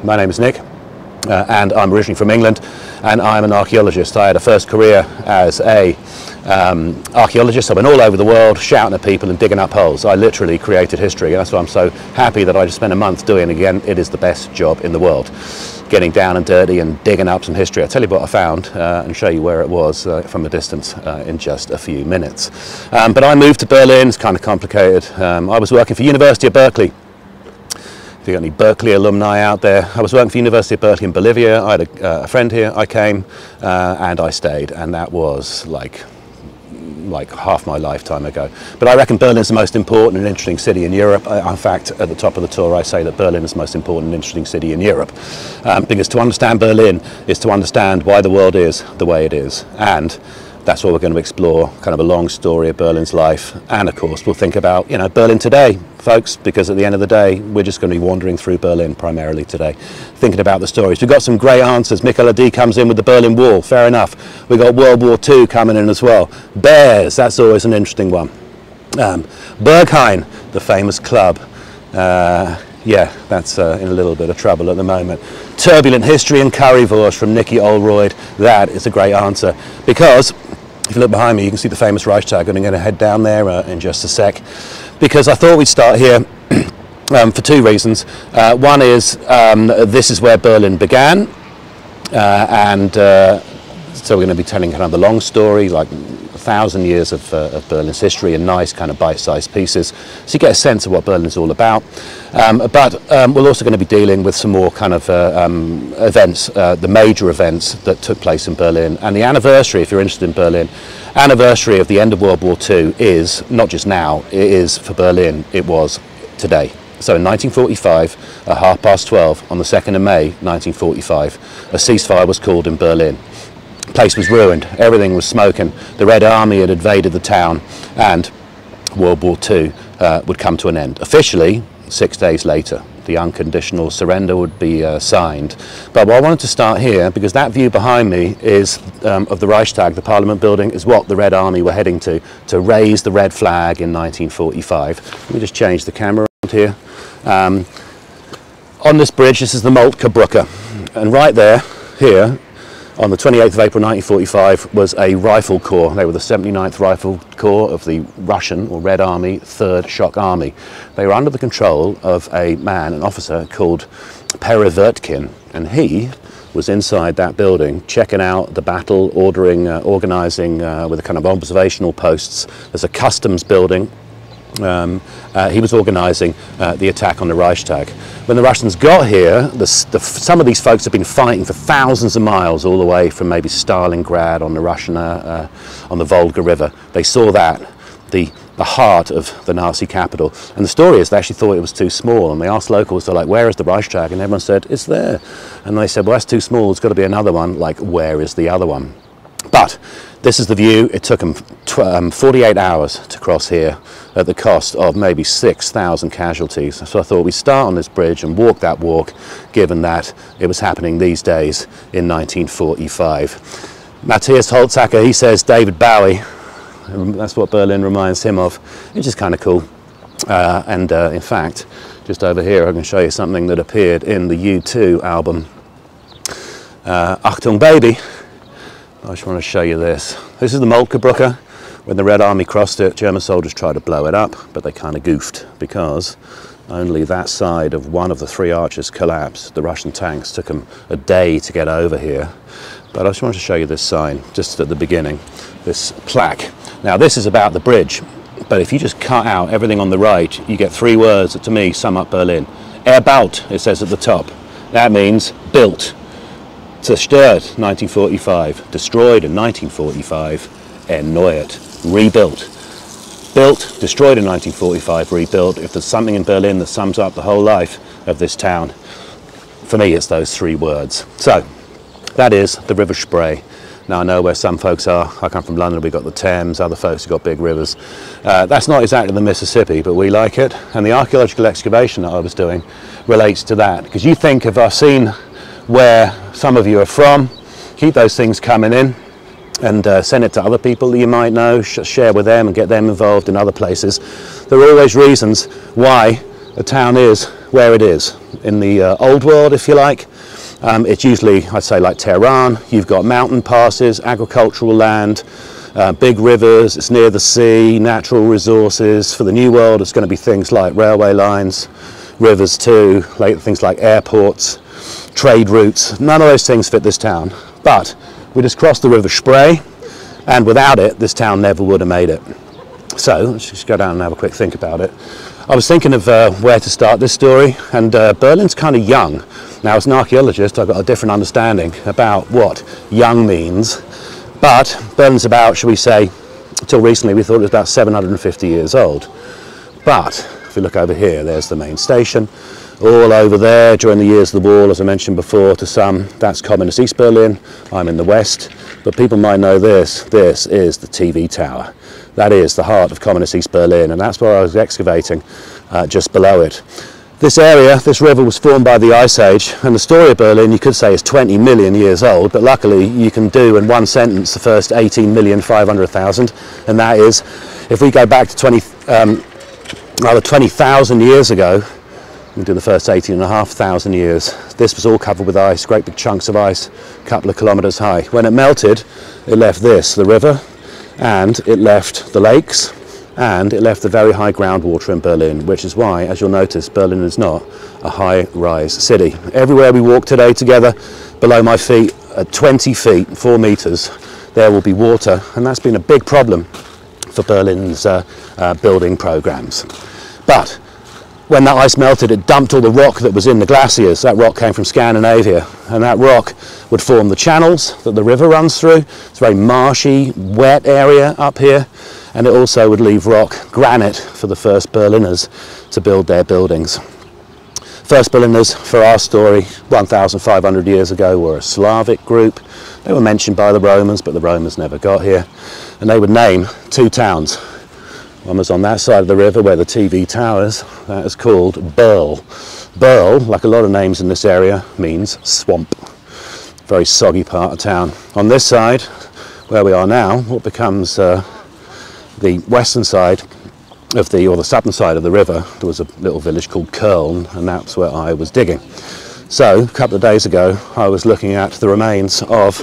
My name is Nick, and I'm originally from England, and I'm an archaeologist. I had a first career as a archaeologist. I went all over the world shouting at people and digging up holes. I literally created history, and that's why I'm so happy that I just spent a month doing it again. It is the best job in the world, getting down and dirty and digging up some history. I'll tell you what I found and show you where it was from a distance in just a few minutes. But I moved to Berlin. It's kind of complicated. I was working for University of Berkeley. If you got any Berkeley alumni out there, I was working for University of Berkeley in Bolivia. I had a friend here. I came and I stayed, and that was like half my lifetime ago. But I reckon Berlin's the most important and interesting city in Europe. In fact, at the top of the tour, I say that Berlin is the most important and interesting city in Europe. Because to understand Berlin is to understand why the world is the way it is. And that's what we're going to explore, kind of a long story of Berlin's life. And of course, we'll think about, you know, Berlin today, folks, because at the end of the day, we're just going to be wandering through Berlin primarily today, thinking about the stories. We've got some great answers. Michaela D comes in with the Berlin Wall, fair enough. We've got World War II coming in as well. Bears, that's always an interesting one. Berghain, the famous club. Yeah, that's in a little bit of trouble at the moment. Turbulent history and currywurst from Nikki Olroyd. That is a great answer, because if you look behind me, you can see the famous Reichstag. I'm going to head down there in just a sec, because I thought we'd start here for two reasons. One is this is where Berlin began, and so we're going to be telling kind of the long story, like 1,000 years of Berlin's history in nice kind of bite-sized pieces, so you get a sense of what Berlin's all about. But we're also going to be dealing with some more kind of events, the major events that took place in Berlin. And the anniversary, if you're interested in Berlin, anniversary of the end of World War II is not just now, it is for Berlin, it was today. So in 1945, at 12:30 on the 2nd of May 1945, a ceasefire was called in Berlin. The place was ruined, everything was smoking, the Red Army had invaded the town, and World War II would come to an end. Officially, 6 days later, the unconditional surrender would be signed. But I wanted to start here because that view behind me is of the Reichstag, the Parliament building, is what the Red Army were heading to raise the red flag in 1945. Let me just change the camera around here. On this bridge, this is the Moltkebrücke, and right there, here, on the 28th of April 1945 was a rifle corps. They were the 79th Rifle Corps of the Russian or Red Army 3rd Shock Army. They were under the control of a man, an officer called Persecuted, and he was inside that building checking out the battle, organising with a kind of observational posts. There's a customs building. He was organising the attack on the Reichstag. When the Russians got here, some of these folks have been fighting for thousands of miles, all the way from maybe Stalingrad on the Russian, on the Volga River. They saw that, the heart of the Nazi capital. And the story is they actually thought it was too small, and they asked locals, they're like, where is the Reichstag? And everyone said, it's there. And they said, well, that's too small, there's got to be another one. Like, where is the other one? But this is the view. It took them 48 hours to cross here at the cost of maybe 6,000 casualties. So I thought we'd start on this bridge and walk that walk, given that it was happening these days in 1945. Matthias Holzacker, he says David Bowie. That's what Berlin reminds him of, which is kind of cool. In fact, just over here, I can show you something that appeared in the U2 album, Achtung Baby. I just want to show you this. This is the Moltkebrücke. When the Red Army crossed it, German soldiers tried to blow it up, but they kind of goofed because only that side of one of the 3 arches collapsed. The Russian tanks took them a day to get over here. But I just wanted to show you this sign, just at the beginning, this plaque. Now this is about the bridge, but if you just cut out everything on the right, you get 3 words that to me sum up Berlin. Erbaut, it says at the top. That means built. Zerstört, 1945. Destroyed in 1945. Erneuert, rebuilt. Built, destroyed in 1945, rebuilt. If there's something in Berlin that sums up the whole life of this town, for me it's those 3 words. So, that is the River Spree. Now I know where some folks are. I come from London, we've got the Thames, other folks have got big rivers. That's not exactly the Mississippi, but we like it. And the archaeological excavation that I was doing relates to that. Because you think if I've seen where some of you are from, keep those things coming in and send it to other people that you might know, share with them and get them involved in other places. There are always reasons why a town is where it is. In the old world, if you like, it's usually, I'd say, like Tehran. You've got mountain passes, agricultural land, big rivers, it's near the sea, natural resources. For the new world, it's going to be things like railway lines, rivers too, like things like airports, trade routes. None of those things fit this town. But we just crossed the River Spree, and without it, this town never would have made it. So let's just go down and have a quick think about it. I was thinking of where to start this story, and Berlin's kind of young. Now, as an archaeologist, I've got a different understanding about what young means, but Berlin's about, shall we say, until recently we thought it was about 750 years old. But if we look over here, there's the main station. All over there during the years of the wall, as I mentioned before, to some, that's Communist East Berlin. I'm in the west, but people might know this. This is the TV tower. That is the heart of Communist East Berlin, and that's where I was excavating, just below it. This area, this river, was formed by the Ice Age, and the story of Berlin, you could say, is 20 million years old, but luckily you can do in one sentence the first 18,500,000, and that is, if we go back to 20,000 years ago, we do the first 18,500 years. This was all covered with ice, great big chunks of ice, a couple of kilometres high. When it melted, it left this, the river, and it left the lakes, and it left the very high groundwater in Berlin, which is why, as you'll notice, Berlin is not a high-rise city. Everywhere we walk today together, below my feet, at 20 feet, 4 metres, there will be water, and that's been a big problem for Berlin's building programmes. But when that ice melted, it dumped all the rock that was in the glaciers. That rock came from Scandinavia, and that rock would form the channels that the river runs through. It's a very marshy, wet area up here, and it also would leave rock, granite, for the first Berliners to build their buildings. First Berliners, for our story, 1,500 years ago, were a Slavic group. They were mentioned by the Romans, but the Romans never got here, and they would name 2 towns. One was on that side of the river where the TV towers. That is called Berl. Berl, like a lot of names in this area, means swamp. Very soggy part of town. On this side, where we are now, what becomes the western side of or the southern side of the river, there was a little village called Köln, and that's where I was digging. So, a couple of days ago, I was looking at the remains of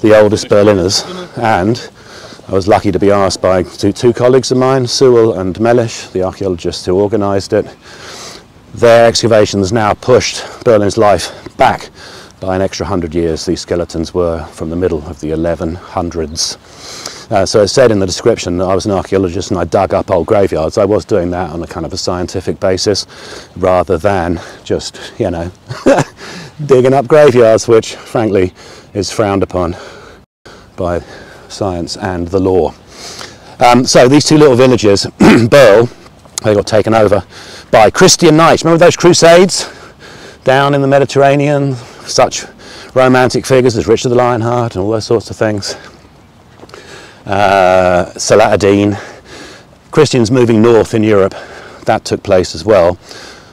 the oldest Berliners, and I was lucky to be asked by two colleagues of mine, Sewell and Mellish, the archaeologists who organised it. Their excavations now pushed Berlin's life back by an extra 100 years. These skeletons were from the middle of the 1100s. So it said in the description that I was an archaeologist and I dug up old graveyards. I was doing that on a kind of a scientific basis rather than just, you know, digging up graveyards, which frankly is frowned upon by science and the law. So these 2 little villages, Berl, they got taken over by Christian knights. Remember those crusades down in the Mediterranean? Such romantic figures as Richard the Lionheart and all those sorts of things. Saladin. Christians moving north in Europe, that took place as well.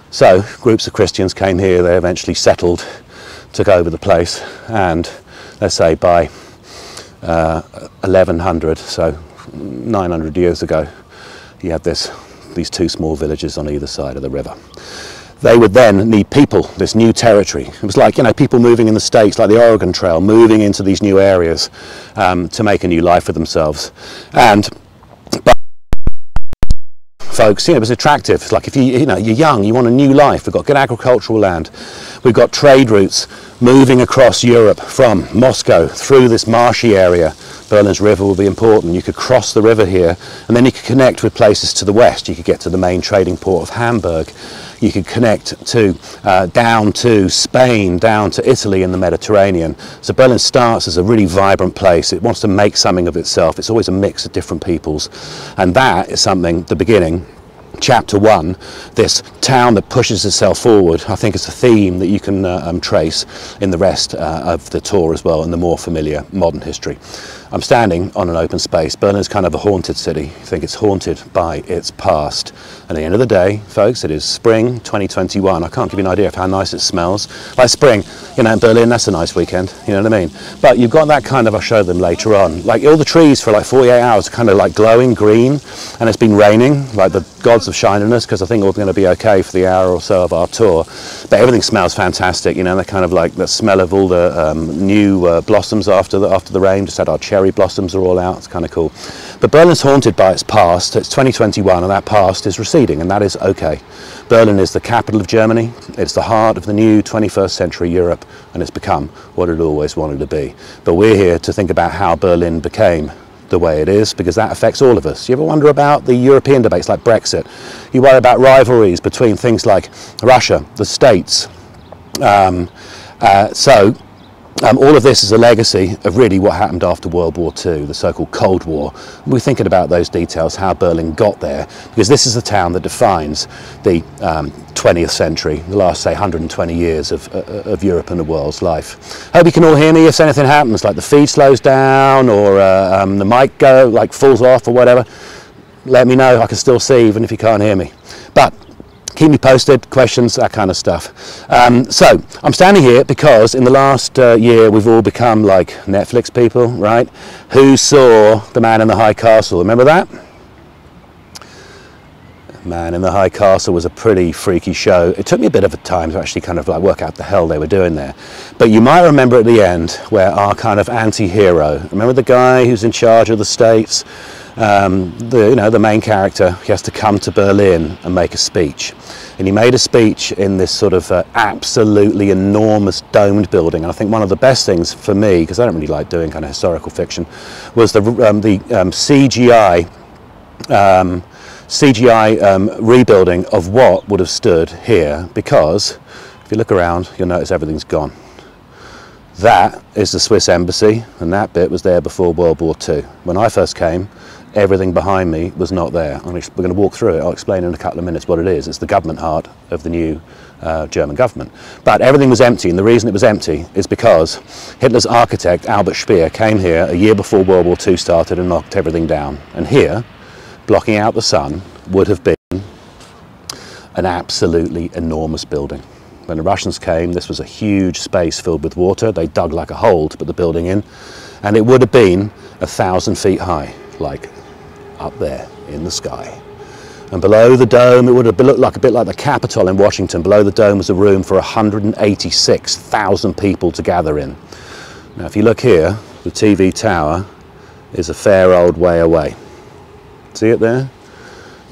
So groups of Christians came here, they eventually settled, took over the place, and let's say by 1100, so 900 years ago, you had these 2 small villages on either side of the river. They would then need people, this new territory. It was like, you know, people moving in the States, like the Oregon Trail, moving into these new areas to make a new life for themselves. But folks, you know, it was attractive. It's like if you're young, you want a new life. We've got good agricultural land. We've got trade routes moving across Europe from Moscow through this marshy area. Berlin's river will be important. You could cross the river here, and then you could connect with places to the west. You could get to the main trading port of Hamburg. You could connect to down to Spain, down to Italy in the Mediterranean. So Berlin starts as a really vibrant place. It wants to make something of itself. It's always a mix of different peoples, and that is something, the beginning, Chapter 1, this town that pushes itself forward, I think it's a theme that you can trace in the rest of the tour as well, in the more familiar modern history. I'm standing on an open space. Berlin is kind of a haunted city. I think it's haunted by its past. And at the end of the day, folks, it is spring 2021. I can't give you an idea of how nice it smells. Like spring, you know, in Berlin, that's a nice weekend, you know what I mean? But you've got that kind of, I'll show them later on. Like all the trees for like 48 hours are kind of like glowing green, and it's been raining, like the gods of shininess, because I think we're going to be okay for the hour or so of our tour. But everything smells fantastic, you know, they're kind of like the smell of all the new blossoms after the rain. Just had our cherry blossoms are all out, it's kind of cool. But Berlin's haunted by its past. It's 2021 and that past is receding, and that is okay. Berlin is the capital of Germany, it's the heart of the new 21st century Europe, and it's become what it always wanted to be. But we're here to think about how Berlin became the way it is, because that affects all of us. You ever wonder about the European debates like Brexit? You worry about rivalries between things like Russia, the States. All of this is a legacy of really what happened after World War II, the so-called Cold War. We're thinking about those details, how Berlin got there, because this is the town that defines the 20th century, the last, say, 120 years of Europe and the world's life. Hope you can all hear me if anything happens, like the feed slows down or the mic falls off or whatever. Let me know, I can still see even if you can't hear me. But keep me posted, questions, that kind of stuff. So I'm standing here because in the last year we've all become like Netflix people, right? Who saw The Man in the High Castle? Remember that? Man in the High Castle was a pretty freaky show. It took me a bit of a time to actually kind of like work out the hell they were doing there. But you might remember at the end where our kind of anti-hero, remember the guy who's in charge of the states? The main character, he has to come to Berlin and make a speech, and he made a speech in this sort of absolutely enormous domed building. And I think one of the best things for me, because I don't really like doing kind of historical fiction, was the CGI rebuilding of what would have stood here, because if you look around you'll notice everything's gone. That is the Swiss embassy, and that bit was there before World War II. When I first came, everything behind me was not there. We're going to walk through it. I'll explain in a couple of minutes what it is. It's the government heart of the new German government. But everything was empty, and the reason it was empty is because Hitler's architect, Albert Speer, came here a year before World War II started and knocked everything down. And here, blocking out the sun, would have been an absolutely enormous building. When the Russians came, this was a huge space filled with water. They dug like a hole to put the building in, and it would have been 1,000 feet high, like up there in the sky. And below the dome, it would have looked a bit like the Capitol in Washington. Below the dome was a room for 186,000 people to gather in. Now, if you look here, the TV tower is a fair old way away. See it there?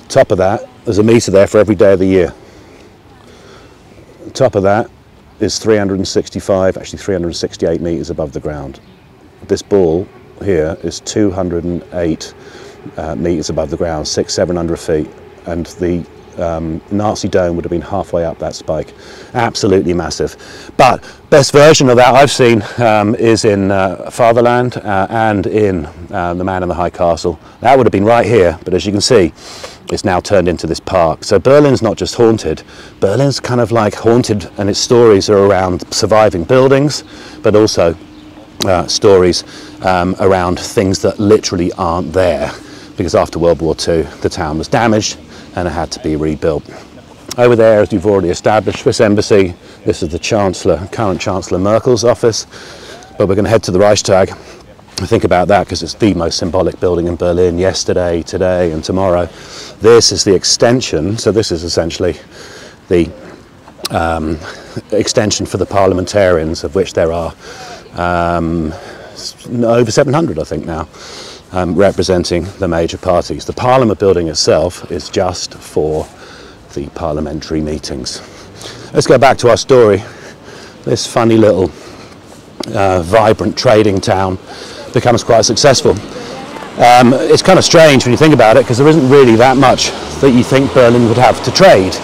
Top of that, there's a meter there for every day of the year. Top of that is 368 meters above the ground. This ball here is 208 meters above the ground, 600-700 feet, and the Nazi dome would have been halfway up that spike. Absolutely massive. But best version of that I've seen is in Fatherland and in The Man in the High Castle. That would have been right here, but as you can see, it's now turned into this park. So Berlin's not just haunted, Berlin's kind of like haunted, and its stories are around surviving buildings, but also stories around things that literally aren't there, because after World War II the town was damaged and it had to be rebuilt. Over there, as you've already established, Swiss embassy. This is the Chancellor, current Chancellor Merkel's office, but we're going to head to the Reichstag. Think about that because it's the most symbolic building in Berlin. Yesterday, today and tomorrow. This is the extension, so this is essentially the extension for the parliamentarians, of which there are over 700 I think now, representing the major parties. The Parliament building itself is just for the parliamentary meetings. Let's go back to our story. This funny little vibrant trading town becomes quite successful. It's kind of strange when you think about it, because there isn't really that much that you think Berlin would have to trade.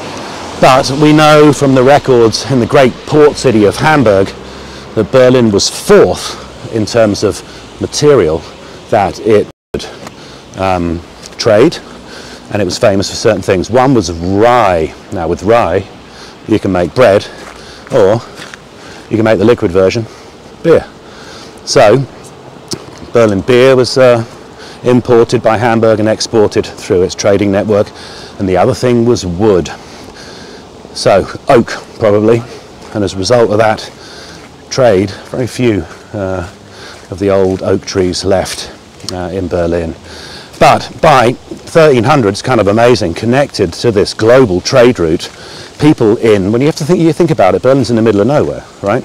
But we know from the records in the great port city of Hamburg that Berlin was fourth in terms of material that it would trade, and it was famous for certain things. One was rye. Now with rye you can make bread, or you can make the liquid version, beer. So Berlin beer was imported by Hamburg and exported through its trading network, and the other thing was wood. So oak, probably, and as a result of that trade, very few of the old oak trees left in Berlin. But by 1300, it's kind of amazing, connected to this global trade route. People when you think about it, Berlin's in the middle of nowhere, right?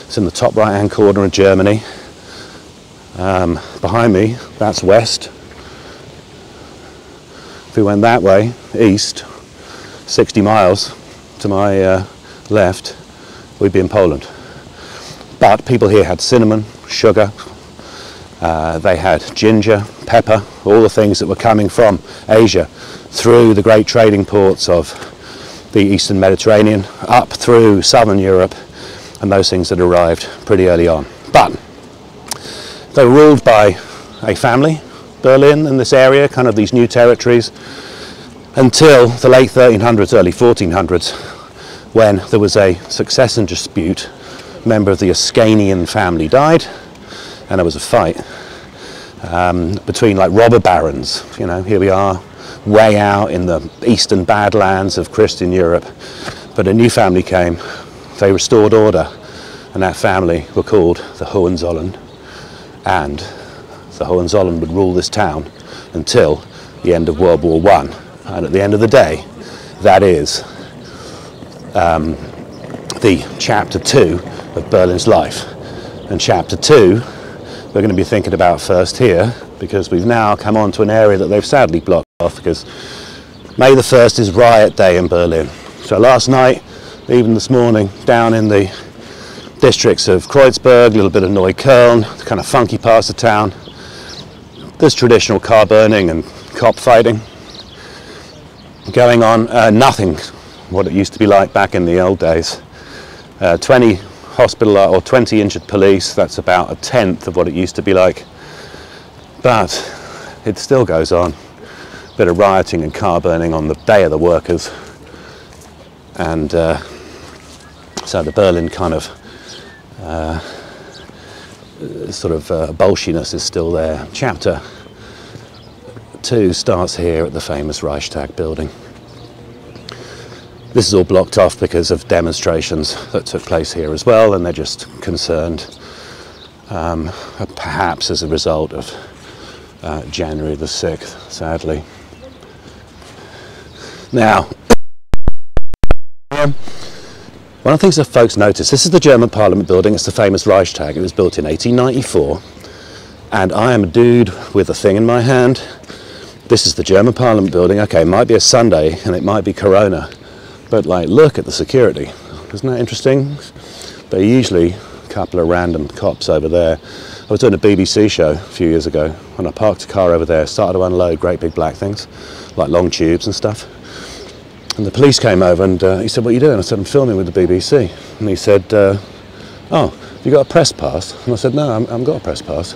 It's in the top right-hand corner of Germany. Behind me, that's west. If we went that way, east, 60 miles to my left, we'd be in Poland. But people here had cinnamon, sugar, they had ginger, pepper, all the things that were coming from Asia through the great trading ports of the Eastern Mediterranean, up through Southern Europe, and those things had arrived pretty early on. But they were ruled by a family, Berlin and this area, kind of these new territories, until the late 1300s, early 1400s, when there was a succession dispute. A member of the Ascanian family died, and there was a fight between like robber barons. You know, here we are, way out in the eastern badlands of Christian Europe, but a new family came. They restored order, and that family were called the Hohenzollern, and the Hohenzollern would rule this town until the end of World War I. And at the end of the day, that is the chapter 2 of Berlin's life. And chapter 2 we're going to be thinking about first here, because we've now come on to an area that they've sadly blocked off, because May the 1st is riot day in Berlin. So last night, even this morning, down in the districts of Kreuzberg, a little bit of Neukölln, kind of funky parts of town, there's traditional car burning and cop fighting going on. Nothing what it used to be like back in the old days. 20 hospital or 20 injured police, that's about a tenth of what it used to be like. But it still goes on. A bit of rioting and car burning on the day of the workers. And so the Berlin kind of bolshiness is still there. Chapter 2 starts here at the famous Reichstag building. This is all blocked off because of demonstrations that took place here as well, and they're just concerned, perhaps as a result of January the 6th, sadly. Now, one of the things that folks notice, this is the German Parliament building, it's the famous Reichstag. It was built in 1894, and I am a dude with a thing in my hand. This is the German Parliament building. Okay, it might be a Sunday and it might be Corona, but like, look at the security. Isn't that interesting? They're usually a couple of random cops over there. I was doing a BBC show a few years ago, and I parked a car over there, started to unload great big black things, like long tubes and stuff. And the police came over and he said, "What are you doing?" I said, "I'm filming with the BBC." And he said, "Oh, have you got a press pass?" And I said, "No, I haven't got a press pass."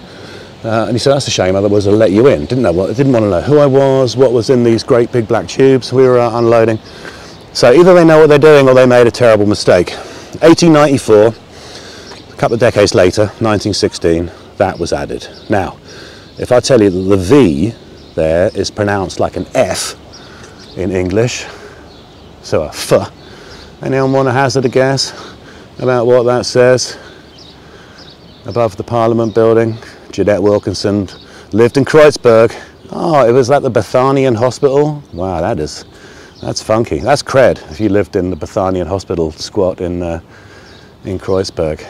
And he said, "That's a shame, otherwise I'll let you in." Didn't want to know who I was, what was in these great big black tubes we were unloading. So either they know what they're doing or they made a terrible mistake. 1894, a couple of decades later, 1916, that was added. Now, if I tell you that the V there is pronounced like an F in English, so a F, anyone want to hazard a guess about what that says? Above the Parliament building, Jeanette Wilkinson lived in Kreuzberg. Oh, it was at the Bethanian Hospital. Wow, that's funky. That's cred if you lived in the Bethanian Hospital squat in Kreuzberg.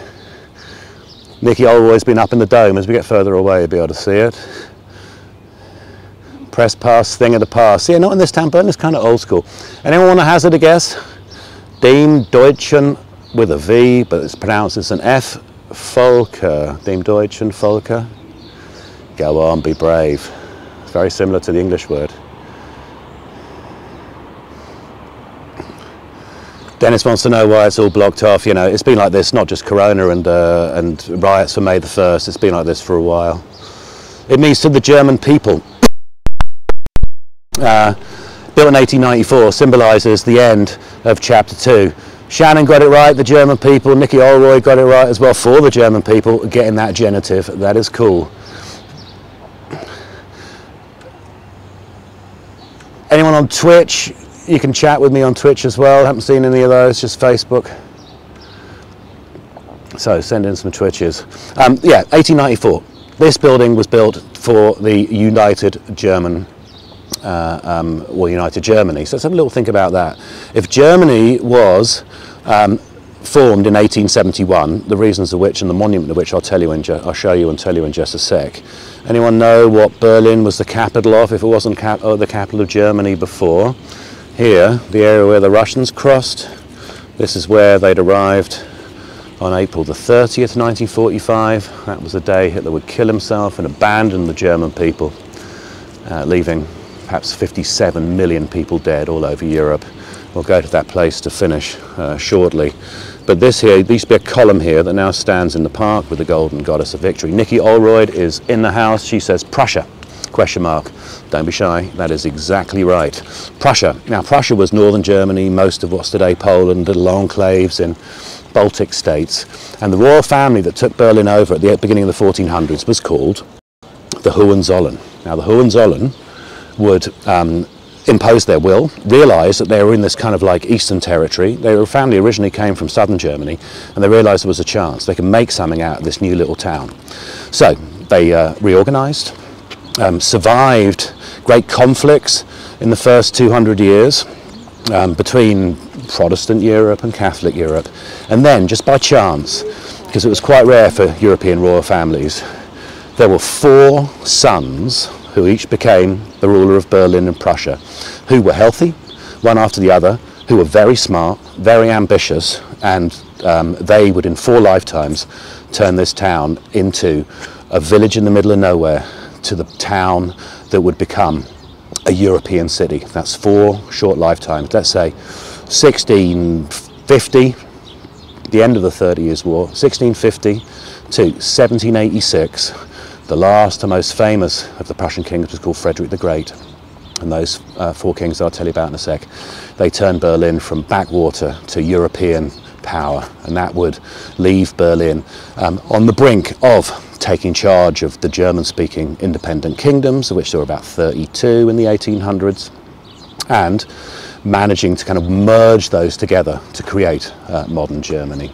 Nicky Olroy's been up in the dome. As we get further away, you'll be able to see it. Press pass, thing of the past. Yeah, not in this town, but it's kind of old school. Anyone want to hazard a guess? Dem Deutschen with a V, but it's pronounced as an F. Volker. Dem Deutschen, Volker. Go on, be brave. It's very similar to the English word. Dennis wants to know why it's all blocked off. You know, it's been like this, not just Corona and riots for May the 1st. It's been like this for a while. It means to the German people. Built in 1894, symbolises the end of chapter 2. Shannon got it right, the German people. Nicky Olroy got it right as well, for the German people, getting that genitive. That is cool. Anyone on Twitch? You can chat with me on Twitch as well. Haven't seen any of those, just Facebook. So send in some Twitches. Yeah, 1894. This building was built for the United German or United Germany. So let's have a little think about that. If Germany was formed in 1871, the reasons of which and the monument of which I'll show you and tell you in just a sec. Anyone know what Berlin was the capital of if it wasn't the capital of Germany before? Here, the area where the Russians crossed, this is where they'd arrived on April the 30th, 1945. That was the day Hitler would kill himself and abandon the German people, leaving perhaps 57 million people dead all over Europe. We'll go to that place to finish shortly. But this here, there used to be a column here that now stands in the park with the golden goddess of victory. Nikki Olroyd is in the house. She says Prussia, question mark. Don't be shy, that is exactly right. Prussia. Now Prussia was northern Germany, most of what's today Poland, little enclaves in Baltic states. And the royal family that took Berlin over at the beginning of the 1400s was called the Hohenzollern. Now the Hohenzollern would impose their will, realised that they were in this kind of like eastern territory. Their family originally came from southern Germany, and they realised there was a chance they could make something out of this new little town. So they reorganised, survived great conflicts in the first 200 years between Protestant Europe and Catholic Europe, and then just by chance, because it was quite rare for European royal families, there were 4 sons who each became the ruler of Berlin and Prussia, who were healthy, one after the other, who were very smart, very ambitious, and they would in 4 lifetimes turn this town into a village in the middle of nowhere, to the town that would become a European city. That's 4 short lifetimes. Let's say 1650, the end of the 30 Years' War, 1650 to 1786. The last and most famous of the Prussian kings was called Frederick the Great. And those 4 kings I'll tell you about in a sec, they turned Berlin from backwater to European power. And that would leave Berlin on the brink of taking charge of the German-speaking independent kingdoms, of which there were about 32 in the 1800s, and managing to kind of merge those together to create modern Germany.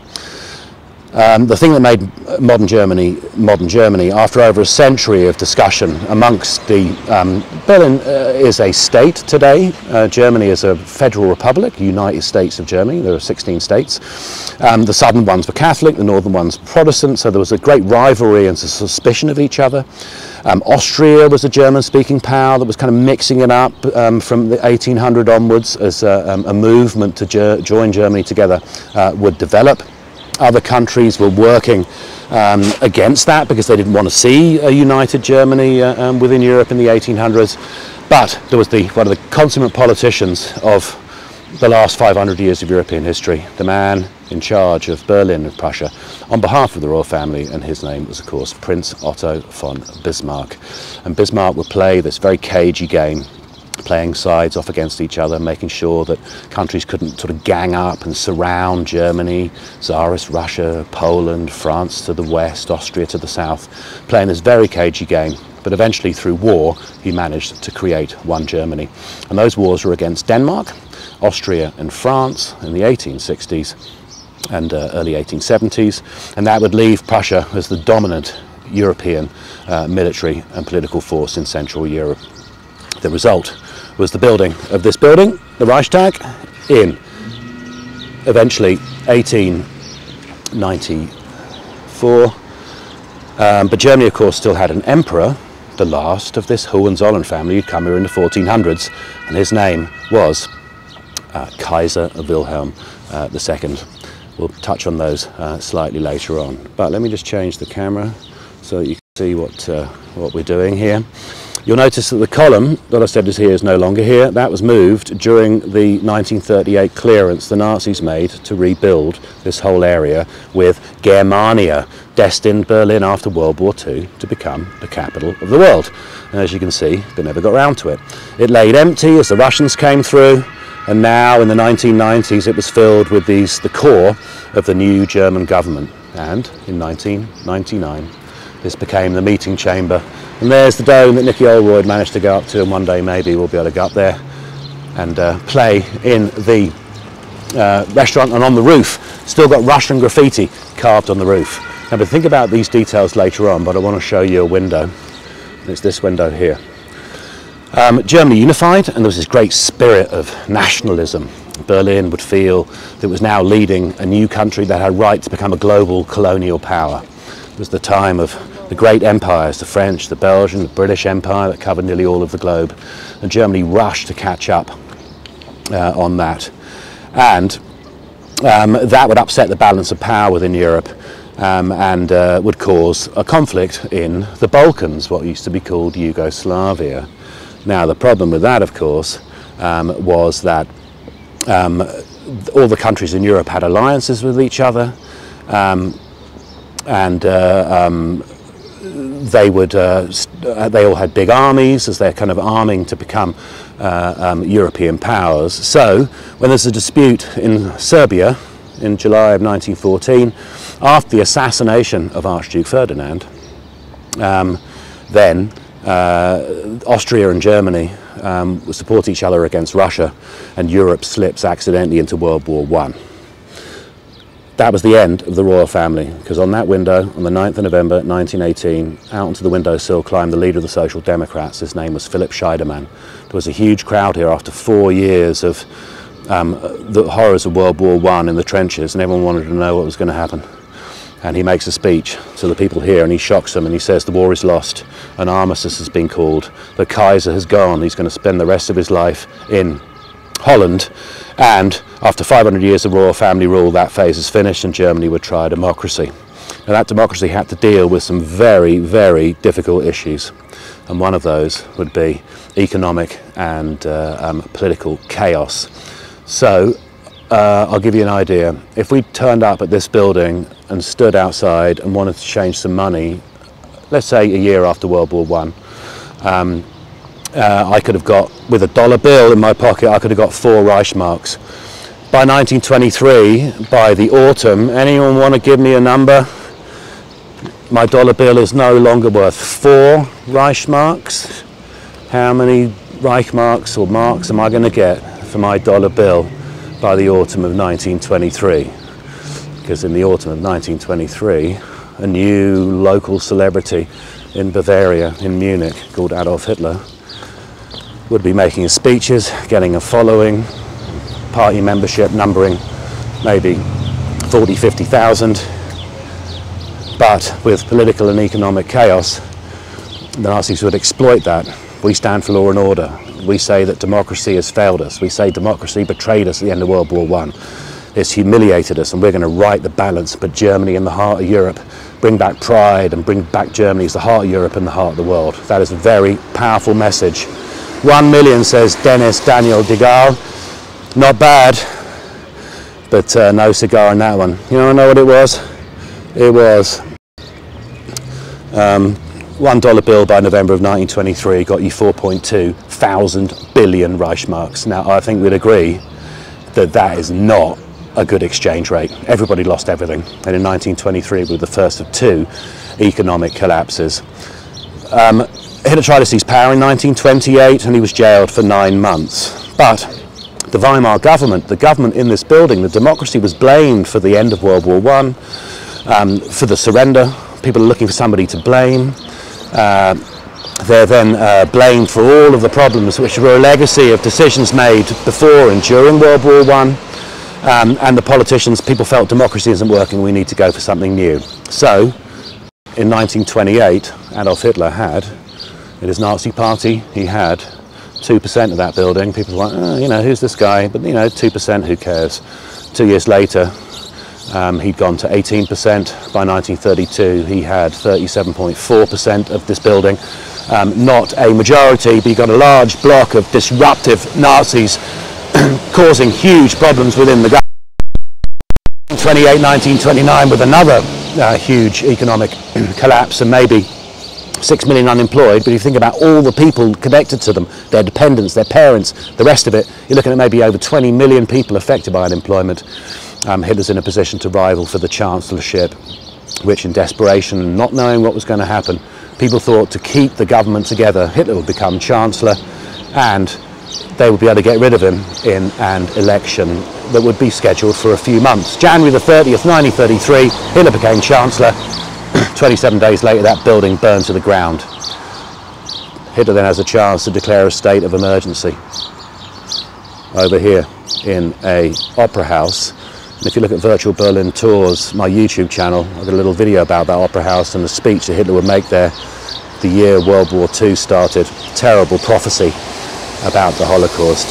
The thing that made modern Germany, after over a century of discussion amongst the Berlin is a state today. Germany is a federal republic, United States of Germany. There are 16 states. The southern ones were Catholic, the northern ones Protestant, so there was a great rivalry and suspicion of each other. Austria was a German-speaking power that was kind of mixing it up from the 1800 onwards as a movement to join Germany together would develop. Other countries were working against that because they didn't want to see a united Germany within Europe in the 1800s. But there was one of the consummate politicians of the last 500 years of European history, the man in charge of Berlin and Prussia, on behalf of the royal family, and his name was, of course, Prince Otto von Bismarck. And Bismarck would play this very cagey game, playing sides off against each other, making sure that countries couldn't sort of gang up and surround Germany, Tsarist Russia, Poland, France to the west, Austria to the south, playing this very cagey game. But eventually through war he managed to create one Germany. And those wars were against Denmark, Austria and France in the 1860s and early 1870s, and that would leave Prussia as the dominant European military and political force in Central Europe. The result was the building of this building, the Reichstag, in eventually 1894. But Germany, of course, still had an emperor, the last of this Hohenzollern family who'd come here in the 1400s, and his name was Kaiser Wilhelm II. We'll touch on those slightly later on. But let me just change the camera so that you can see what we're doing here. You'll notice that the column that I said is here is no longer here. That was moved during the 1938 clearance the Nazis made to rebuild this whole area with Germania, destined Berlin after World War II to become the capital of the world. And as you can see, they never got round to it. It laid empty as the Russians came through, and now in the 1990s it was filled with the core of the new German government. And in 1999 this became the meeting chamber. And there's the dome that Nikki Olroyd managed to go up to, and one day maybe we'll be able to go up there and play in the restaurant. And on the roof, still got Russian graffiti carved on the roof. Now, but think about these details later on, but I want to show you a window It's this window here. Germany unified, and there was this great spirit of nationalism. Berlin would feel that it was now leading a new country that had right to become a global colonial power. It was the time of the great empires, the French, the Belgian, the British Empire that covered nearly all of the globe, and Germany rushed to catch up on that. And that would upset the balance of power within Europe, and would cause a conflict in the Balkans, what used to be called Yugoslavia. Now the problem with that, of course, was that all the countries in Europe had alliances with each other, and they all had big armies as they're kind of arming to become European powers. So when there's a dispute in Serbia in July of 1914, after the assassination of Archduke Ferdinand, then Austria and Germany support each other against Russia, and Europe slips accidentally into World War I. That was the end of the royal family, because on that window, on the 9th of November 1918, out onto the windowsill climbed the leader of the Social Democrats. His name was Philipp Scheidemann. There was a huge crowd here after 4 years of the horrors of World War I in the trenches, and everyone wanted to know what was going to happen. And he makes a speech to the people here, and he shocks them, and he says the war is lost, an armistice has been called, the Kaiser has gone, he's going to spend the rest of his life in Holland, and after 500 years of royal family rule, that phase is finished and Germany would try a democracy. Now that democracy had to deal with some very, very difficult issues, and one of those would be economic and political chaos. So I'll give you an idea. If we turned up at this building and stood outside and wanted to change some money, let's say a year after World War I, I could have got, with a dollar bill in my pocket, I could have got 4 Reichsmarks. By 1923, by the autumn, anyone want to give me a number? My dollar bill is no longer worth 4 Reichsmarks. How many Reichsmarks or marks am I going to get for my dollar bill by the autumn of 1923? Because in the autumn of 1923, a new local celebrity in Bavaria, in Munich, called Adolf Hitler, would be making his speeches, getting a following, party membership numbering maybe 40, 50,000. But with political and economic chaos, the Nazis would exploit that. We stand for law and order. We say that democracy has failed us. We say democracy betrayed us at the end of World War I. It's humiliated us, and we're going to right the balance, put Germany in the heart of Europe, bring back pride and bring back Germany as the heart of Europe and the heart of the world. That is a very powerful message. 1 million, says Dennis Daniel de Gaulle. Not bad, but no cigar in that one. You want to know what it was? It was $1 bill by November of 1923 got you 4.2 thousand billion Reichsmarks. Now I think we'd agree that that is not a good exchange rate. Everybody lost everything, and in 1923 we were the first of 2 economic collapses. Hitler tried to seize power in 1928 and he was jailed for 9 months. But the Weimar government, the government in this building, the democracy was blamed for the end of World War I, for the surrender. People are looking for somebody to blame. They're then blamed for all of the problems which were a legacy of decisions made before and during World War I. And the politicians, people felt democracy isn't working, we need to go for something new. So, in 1928, Adolf Hitler had, in his Nazi party, he had 2% of that building. People were like, oh, you know, who's this guy? But, you know, 2%, who cares? 2 years later, he'd gone to 18%. By 1932, he had 37.4% of this building. Not a majority, but he got a large block of disruptive Nazis causing huge problems within the government. 1929, with another huge economic collapse and maybe 6 million unemployed, but if you think about all the people connected to them, their dependents, their parents, the rest of it, you're looking at maybe over 20 million people affected by unemployment. Hitler's in a position to rival for the chancellorship, which in desperation, not knowing what was going to happen, people thought to keep the government together, Hitler would become chancellor, and they would be able to get rid of him in an election that would be scheduled for a few months. January the 30th, 1933, Hitler became chancellor. 27 days later, that building burned to the ground. Hitler then has a chance to declare a state of emergency over here in a opera house. And if you look at Virtual Berlin Tours, my YouTube channel, I've got a little video about that opera house and the speech that Hitler would make there the year World War II started. Terrible prophecy about the Holocaust.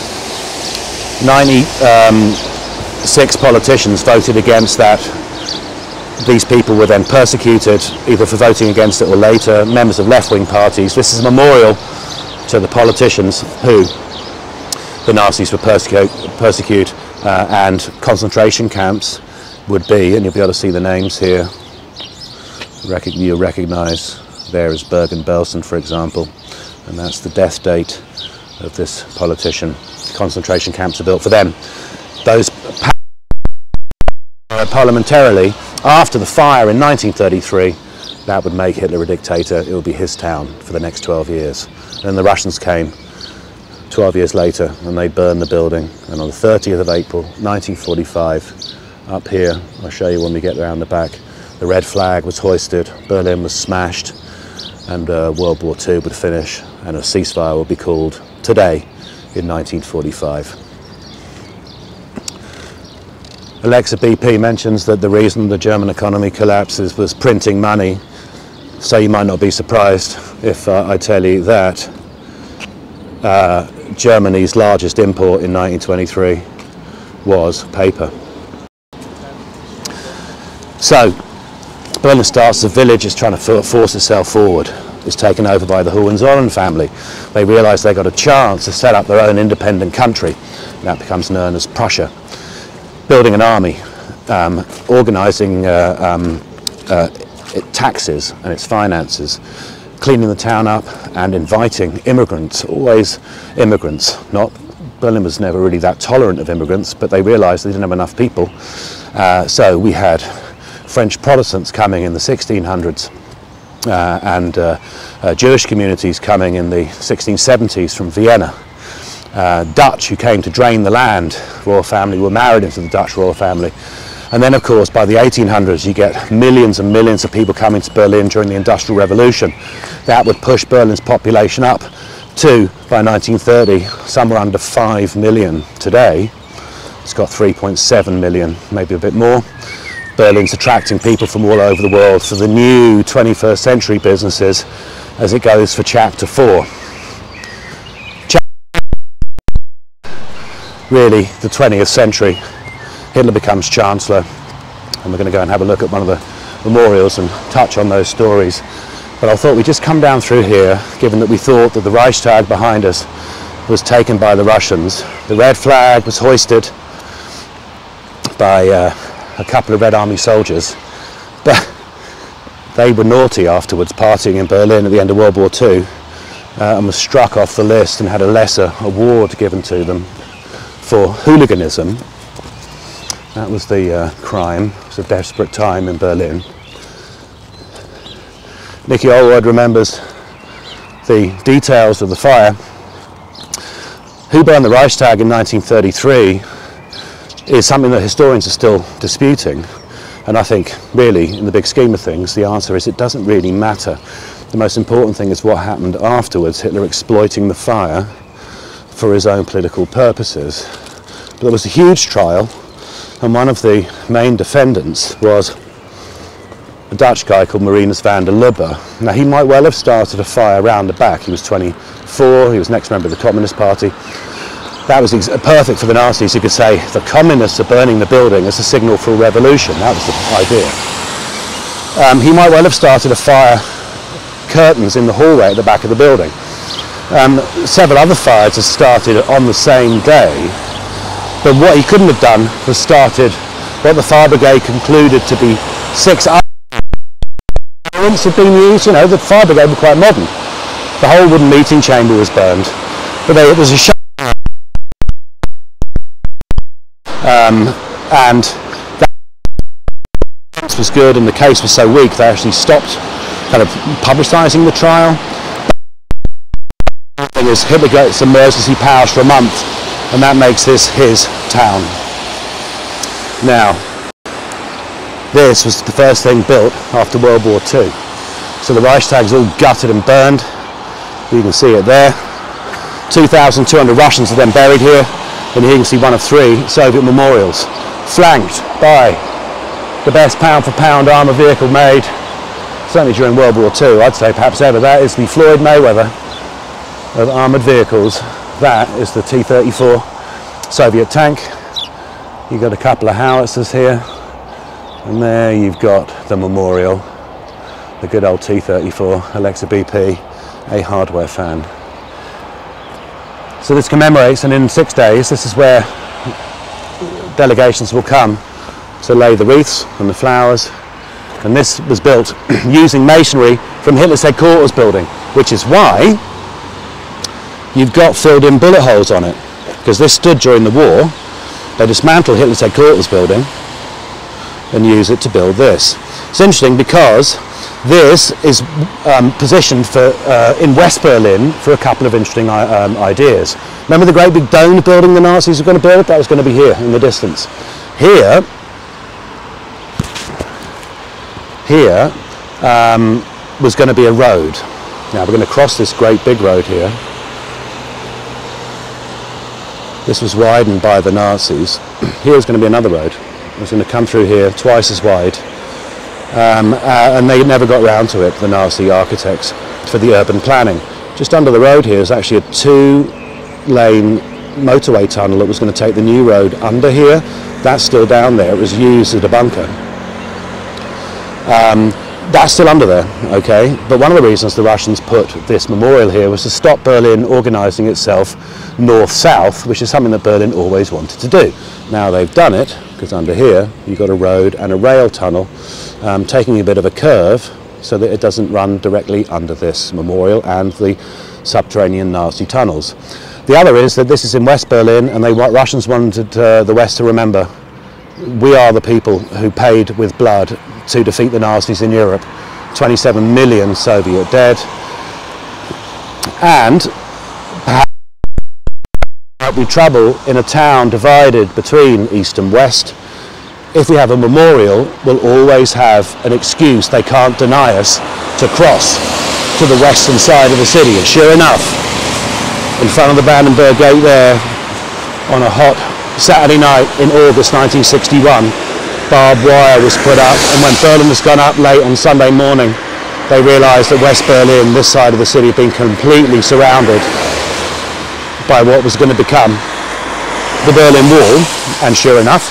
96 politicians voted against that. These people were then persecuted, either for voting against it or later, members of left-wing parties. This is a memorial to the politicians who the Nazis would persecute, and concentration camps would be, and you'll be able to see the names here. You'll recognise there is Bergen-Belsen, for example, and that's the death date of this politician. Concentration camps are built for them. Those parliamentarily, after the fire in 1933, that would make Hitler a dictator. It would be his town for the next 12 years. Then the Russians came 12 years later and they burned the building. And on the 30th of April 1945, up here, I'll show you when we get around the back, the red flag was hoisted, Berlin was smashed, and World War II would finish, and a ceasefire would be called today in 1945. Alexa BP mentions that the reason the German economy collapses was printing money, so you might not be surprised if I tell you that Germany's largest import in 1923 was paper. So Berlin starts as a village, is trying to force itself forward. It's taken over by the Hohenzollern family. They realise they got a chance to set up their own independent country. That becomes known as Prussia. Building an army, organising taxes and its finances, cleaning the town up and inviting immigrants, always immigrants. Berlin was never really that tolerant of immigrants, but they realised they didn't have enough people. So we had French Protestants coming in the 1600s and Jewish communities coming in the 1670s from Vienna. Dutch who came to drain the land, royal family, were married into the Dutch royal family. And then of course by the 1800s you get millions and millions of people coming to Berlin during the Industrial Revolution. That would push Berlin's population up to, by 1930, somewhere under 5 million. Today it's got 3.7 million, maybe a bit more. Berlin's attracting people from all over the world for the new 21st century businesses as it goes for chapter 4. Really the 20th century. Hitler becomes Chancellor, and we're going to go and have a look at one of the memorials and touch on those stories. But I thought we'd just come down through here, given that we thought that the Reichstag behind us was taken by the Russians. The red flag was hoisted by a couple of Red Army soldiers, but they were naughty afterwards, partying in Berlin at the end of World War II, and was struck off the list and had a lesser award given to them for hooliganism. That was the crime. It was a desperate time in Berlin. Nicky Allwood remembers the details of the fire. Who burned the Reichstag in 1933 is something that historians are still disputing. And I think really, in the big scheme of things, the answer is it doesn't really matter. The most important thing is what happened afterwards, Hitler exploiting the fire for his own political purposes. But there was a huge trial, and one of the main defendants was a Dutch guy called Marinus van der Lubbe. Now he might well have started a fire round the back. He was 24, he was next member of the Communist Party. That was perfect for the Nazis, who could say the communists are burning the building as a signal for a revolution. That was the idea. He might well have started a fire, curtains in the hallway at the back of the building. Several other fires had started on the same day, but what he couldn't have done was started what the fire brigade concluded to be 6 other elements had been used. You know, the fire brigade were quite modern. The whole wooden meeting chamber was burned, but it was a show. And that was good, and the case was so weak they actually stopped kind of publicising the trial. The thing is, Hitler gets emergency powers for a month, and that makes this his town. Now, this was the first thing built after World War II. So the Reichstag is all gutted and burned. You can see it there. 2,200 Russians are then buried here, and here you can see one of 3 Soviet memorials, flanked by the best pound-for-pound armour vehicle made, certainly during World War II, I'd say perhaps ever. That is the Floyd Mayweather of armoured vehicles. That is the T-34 Soviet tank. You've got a couple of howitzers here, and there you've got the memorial, the good old T-34, Alexa BP, a hardware fan. So this commemorates, and in 6 days, this is where delegations will come to lay the wreaths and the flowers. And this was built using masonry from Hitler's headquarters building, which is why you've got filled in bullet holes on it, because this stood during the war. They dismantled Hitler's headquarters building and use it to build this. It's interesting because this is positioned for in West Berlin for a couple of interesting ideas. Remember the great big domed building the Nazis were going to build? That was going to be here in the distance. Here was going to be a road. Now we're going to cross this great big road here. This was widened by the Nazis. Here is going to be another road. It's going to come through here, twice as wide. And they never got round to it, the Nazi architects, for the urban planning. Just under the road here is actually a 2-lane motorway tunnel that was going to take the new road under here. That's still down there. It was used as a bunker. That's still under there, okay? But one of the reasons the Russians put this memorial here was to stop Berlin organising itself north-south, which is something that Berlin always wanted to do. Now they've done it, because under here you've got a road and a rail tunnel taking a bit of a curve so that it doesn't run directly under this memorial and the subterranean Nazi tunnels. The other is that this is in West Berlin, and Russians wanted the West to remember we are the people who paid with blood to defeat the Nazis in Europe. 27 million Soviet dead. And perhaps there will be trouble in a town divided between East and West. If we have a memorial, we'll always have an excuse they can't deny us to cross to the western side of the city. And sure enough, in front of the Brandenburg Gate there, on a hot Saturday night in August 1961, barbed wire was put up, and when Berlin was gone up late on Sunday morning, they realised that West Berlin, this side of the city, had been completely surrounded by what was going to become the Berlin Wall. And sure enough,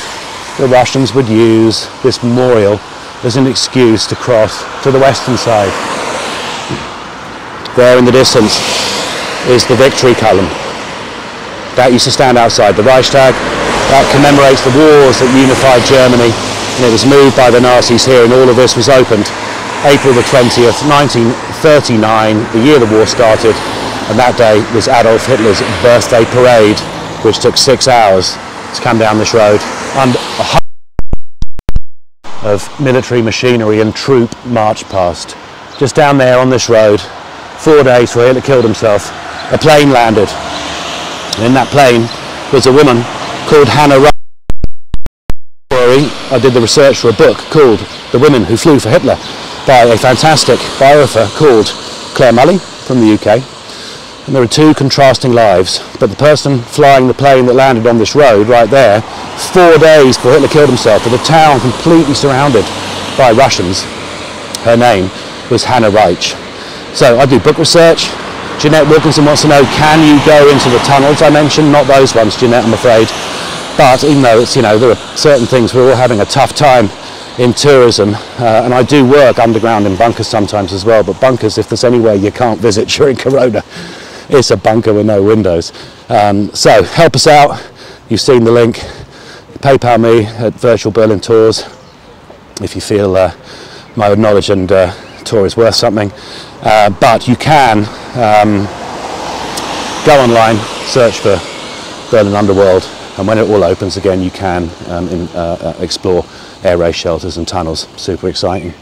the Russians would use this memorial as an excuse to cross to the western side. There in the distance is the victory column. That used to stand outside the Reichstag. That commemorates the wars that unified Germany, and it was moved by the Nazis here, and all of this was opened April the 20th, 1939, the year the war started, and that day was Adolf Hitler's birthday parade, which took 6 hours to come down this road, and of military machinery and troop marched past. Just down there on this road, 4 days before Hitler killed himself, a plane landed. And in that plane was a woman called Hanna Reitsch. I did the research for a book called The Women Who Flew for Hitler by a fantastic biographer called Claire Mully from the UK. And there are two contrasting lives, but the person flying the plane that landed on this road right there, 4 days before Hitler killed himself, with a town completely surrounded by Russians, her name was Hanna Reitsch. So I do book research. Jeanette Wilkinson wants to know, can you go into the tunnels I mentioned? Not those ones, Jeanette, I'm afraid. But even though it's, you know, there are certain things, we're all having a tough time in tourism, and I do work underground in bunkers sometimes as well, but bunkers, if there's anywhere you can't visit during Corona, it's a bunker with no windows. So help us out. You've seen the link. PayPal me at Virtual Berlin Tours if you feel my knowledge and tour is worth something. But you can go online, search for Berlin Underworld, and when it all opens again, you can explore air raid shelters and tunnels. Super exciting.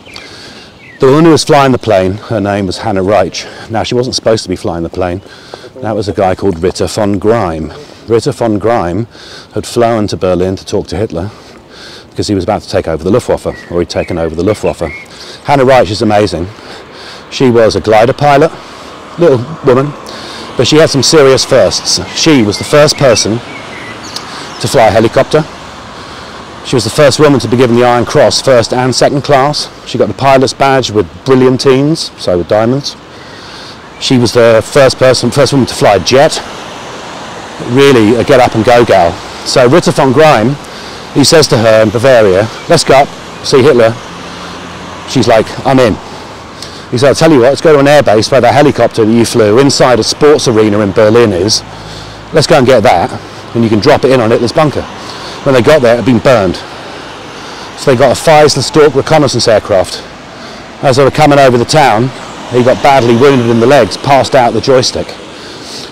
The woman who was flying the plane, her name was Hanna Reitsch. Now, she wasn't supposed to be flying the plane. That was a guy called Ritter von Greim. Ritter von Greim had flown to Berlin to talk to Hitler because he was about to take over the Luftwaffe, or he'd taken over the Luftwaffe. Hanna Reitsch is amazing. She was a glider pilot little woman, but she had some serious firsts. She was the first person to fly a helicopter. She was the first woman to be given the Iron Cross, first and second class. She got the pilot's badge with brilliantines, so with diamonds. She was the first woman to fly a jet. Really a get up and go gal. So Ritter von Greim, he says to her in Bavaria, let's go up, see Hitler. She's like, I'm in. He said, I'll tell you what, let's go to an airbase where the helicopter that you flew inside a sports arena in Berlin is. Let's go and get that, and you can drop it in on Hitler's bunker. When they got there, it had been burned. So they got a Feisler Stork reconnaissance aircraft. As they were coming over the town, he got badly wounded in the legs, passed out the joystick.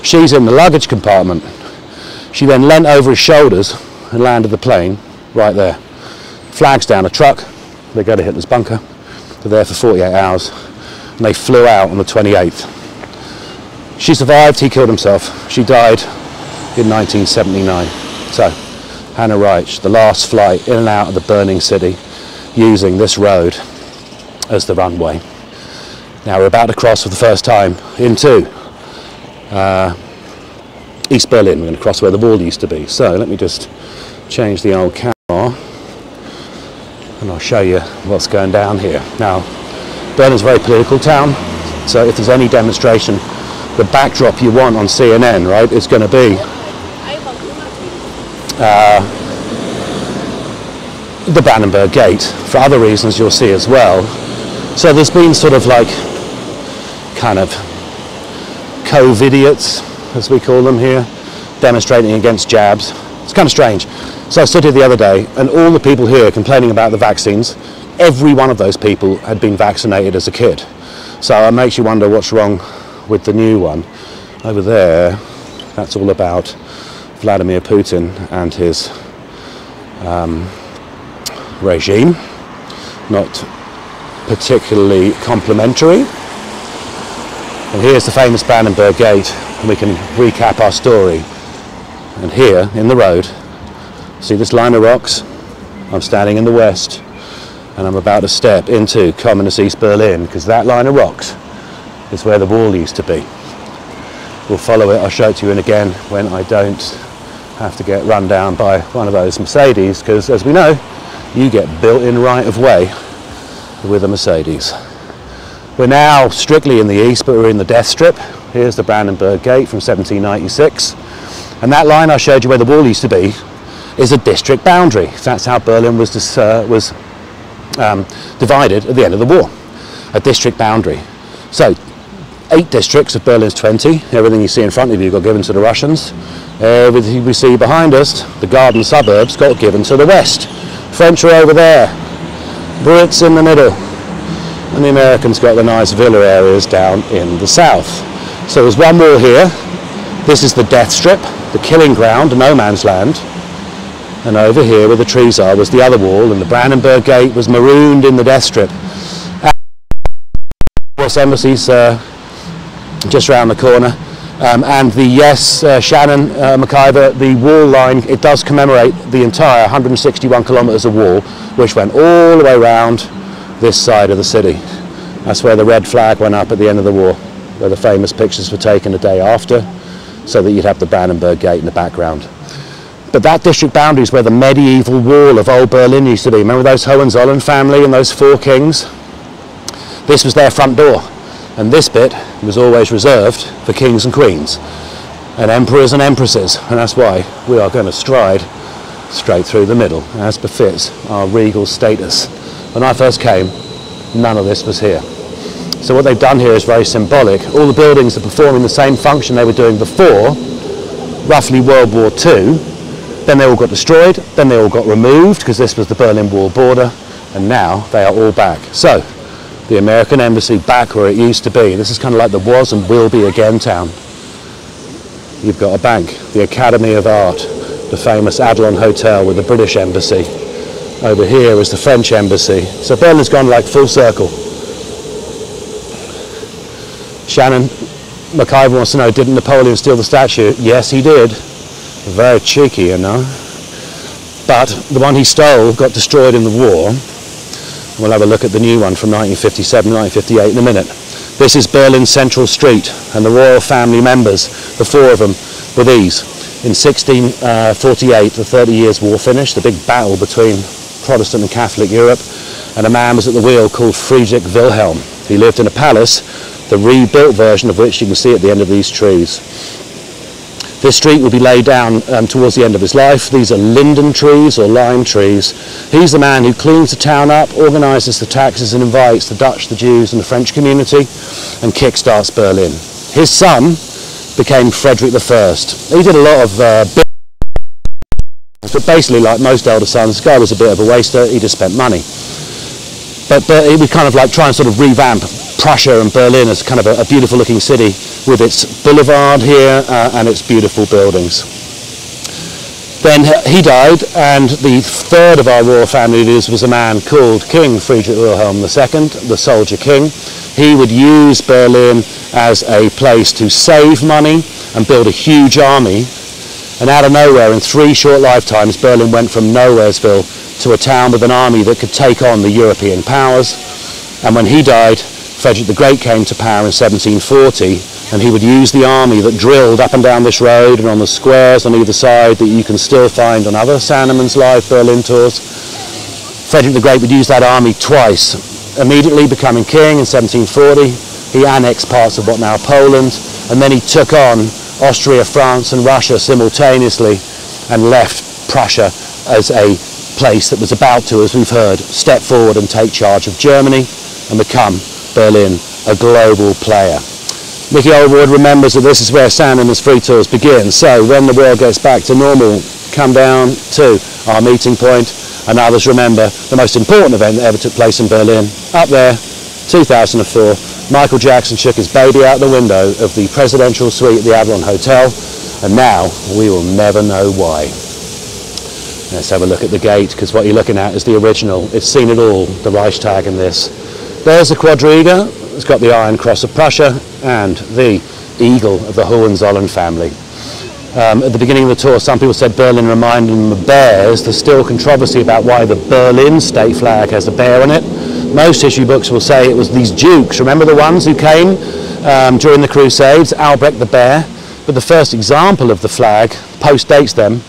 She's in the luggage compartment. She then leant over his shoulders and landed the plane right there. Flags down a truck, they go to Hitler's bunker. They're there for 48 hours, and they flew out on the 28th. She survived, he killed himself. She died in 1979. So, Hanna Reitsch, the last flight in and out of the burning city, using this road as the runway. Now we're about to cross for the first time into East Berlin. We're going to cross where the wall used to be. So let me just change the old camera and I'll show you what's going down here. Now, Berlin's a very political town, so if there's any demonstration, the backdrop you want on CNN, right, is going to be the Brandenburg Gate. For other reasons you'll see as well. So there's been sort of like kind of COVIDiots, as we call them here, demonstrating against jabs. It's kind of strange. So I stood here the other day and all the people here complaining about the vaccines, every one of those people had been vaccinated as a kid. So it makes you wonder what's wrong with the new one. Over there, that's all about Vladimir Putin and his regime. Not particularly complimentary. And here's the famous Brandenburg Gate, and we can recap our story. And here, in the road, see this line of rocks? I'm standing in the west, and I'm about to step into communist East Berlin, because that line of rocks is where the wall used to be. We'll follow it, I'll show it to you in again when I don't have to get run down by one of those Mercedes, because as we know, you get built-in right of way with a Mercedes. We're now strictly in the east, but we're in the death strip. Here's the Brandenburg Gate from 1796. And that line I showed you where the wall used to be is a district boundary. That's how Berlin was divided at the end of the war. A district boundary. So 8 districts of Berlin's 20. Everything you see in front of you got given to the Russians. Everything we see behind us, the garden suburbs, got given to the west. French are over there. Brits in the middle. And the Americans got the nice villa areas down in the south. So there's one wall here. This is the death strip, the killing ground, the no man's land. And over here where the trees are was the other wall, and the Brandenburg Gate was marooned in the death strip. US embassy's just around the corner. And the Shannon McIver, the wall line, it does commemorate the entire 161 kilometres of wall, which went all the way around this side of the city. That's where the red flag went up at the end of the war, where the famous pictures were taken the day after, so that you'd have the Brandenburg Gate in the background. But that district boundary is where the medieval wall of old Berlin used to be. Remember those Hohenzollern family and those 4 kings? This was their front door, and this bit was always reserved for kings and queens, and emperors and empresses, and that's why we are going to stride straight through the middle, as befits our regal status. When I first came, none of this was here. So what they've done here is very symbolic. All the buildings are performing the same function they were doing before, roughly World War II. Then they all got destroyed, then they all got removed, because this was the Berlin Wall border, and now they are all back. So, the American embassy back where it used to be. This is kind of like the was and will be again town. You've got a bank, the Academy of Art, the famous Adlon Hotel with the British embassy. Over here is the French embassy. So Berlin's gone like full circle. Shannon McIver wants to know, didn't Napoleon steal the statue? Yes, he did. Very cheeky, you know. But the one he stole got destroyed in the war. We'll have a look at the new one from 1957, 1958 in a minute. This is Berlin's Central Street, and the royal family members, the four of them, were these. In 1648, the 30 Years' War finished, the big battle between Protestant and Catholic Europe, and a man was at the wheel called Friedrich Wilhelm. He lived in a palace, the rebuilt version of which you can see at the end of these trees. This street will be laid down towards the end of his life. These are linden trees or lime trees. He's the man who cleans the town up, organises the taxes and invites the Dutch, the Jews and the French community and kickstarts Berlin. His son became Frederick I. He did a lot of but basically, like most elder sons, this guy was a bit of a waster. He just spent money. But he would kind of like try and sort of revamp Prussia and Berlin as kind of a beautiful looking city with its boulevard here and its beautiful buildings. Then he died, and the third of our royal family leaders was a man called King Friedrich Wilhelm II, the soldier king. He would use Berlin as a place to save money and build a huge army. And out of nowhere, in 3 short lifetimes, Berlin went from Nowheresville to a town with an army that could take on the European powers. And when he died, Frederick the Great came to power in 1740, and he would use the army that drilled up and down this road and on the squares on either side that you can still find on other SANDEMANs live Berlin tours. Frederick the Great would use that army twice. Immediately becoming king in 1740, he annexed parts of what now Poland, and then he took on Austria, France and Russia simultaneously and left Prussia as a place that was about to, as we've heard, step forward and take charge of Germany and become Berlin a global player. Mickey Oldwood remembers that this is where SANDEMANs free tours begin, so when the world gets back to normal, come down to our meeting point, and others remember the most important event that ever took place in Berlin. Up there, 2004, Michael Jackson shook his baby out the window of the presidential suite at the Avalon Hotel, and now we will never know why. Let's have a look at the gate, because what you're looking at is the original. It's seen it all, the Reichstag in this. There's the Quadriga. It's got the Iron Cross of Prussia and the eagle of the Hohenzollern family. At the beginning of the tour, some people said Berlin reminded them of bears. There's still controversy about why the Berlin state flag has a bear on it. Most history books will say it was these dukes. Remember the ones who came during the Crusades, Albrecht the Bear? But the first example of the flag post-dates them,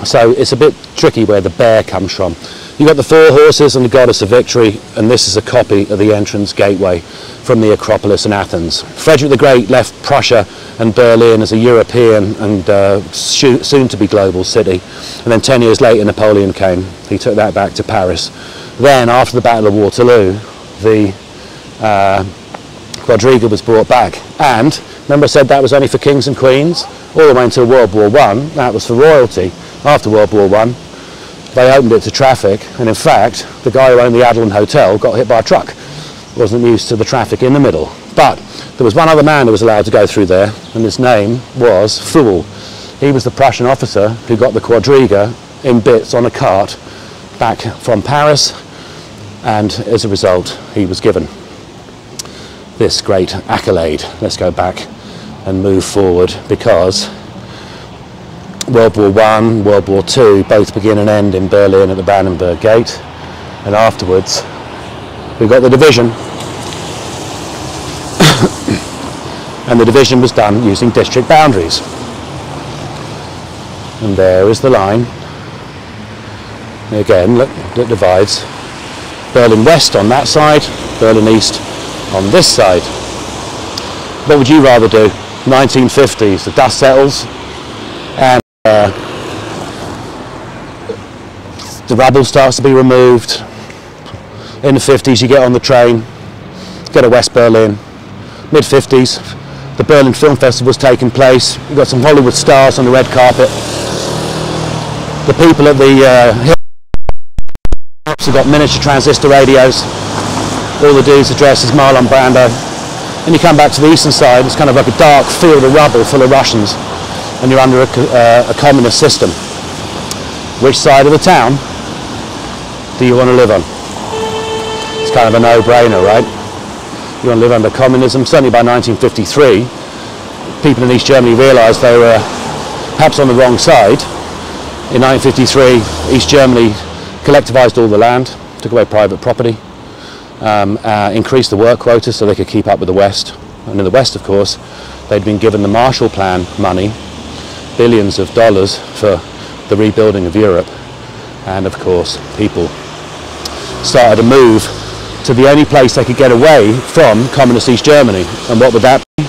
so it's a bit tricky where the bear comes from. You've got the 4 horses and the goddess of victory, and this is a copy of the entrance gateway from the Acropolis in Athens. Frederick the Great left Prussia and Berlin as a European and soon-to-be global city. And then 10 years later, Napoleon came. He took that back to Paris. Then, after the Battle of Waterloo, the Quadriga was brought back. And, remember I said that was only for kings and queens? All the way until World War I, that was for royalty. After World War I, they opened it to traffic, and in fact, the guy who owned the Adelon Hotel got hit by a truck. Wasn't used to the traffic in the middle. But there was one other man who was allowed to go through there, and his name was Fool. He was the Prussian officer who got the Quadriga in bits on a cart back from Paris, and as a result, he was given this great accolade. Let's go back and move forward, because World War I, World War II both begin and end in Berlin at the Brandenburg Gate, and afterwards we got the division. And the division was done using district boundaries. And there is the line. Again, look, it divides Berlin West on that side, Berlin East on this side. What would you rather do? 1950s, the dust settles, and the rubble starts to be removed. In the 50s, you get on the train, go to West Berlin. Mid-50s, the Berlin Film Festival was taking place. You've got some Hollywood stars on the red carpet. The people at the have got miniature transistor radios. All the dudes are dressed as Marlon Brando. And you come back to the eastern side, it's kind of like a dark field of rubble full of Russians, and you're under a communist system. Which side of the town do you want to live on? It's kind of a no-brainer, right? You want to live under communism. Certainly by 1953, people in East Germany realised they were perhaps on the wrong side. In 1953, East Germany collectivised all the land, took away private property, increased the work quota so they could keep up with the West. And in the West, of course, they'd been given the Marshall Plan money, billions of dollars for the rebuilding of Europe. And of course, people started to move to the only place they could get away from communist East Germany. And what would that be?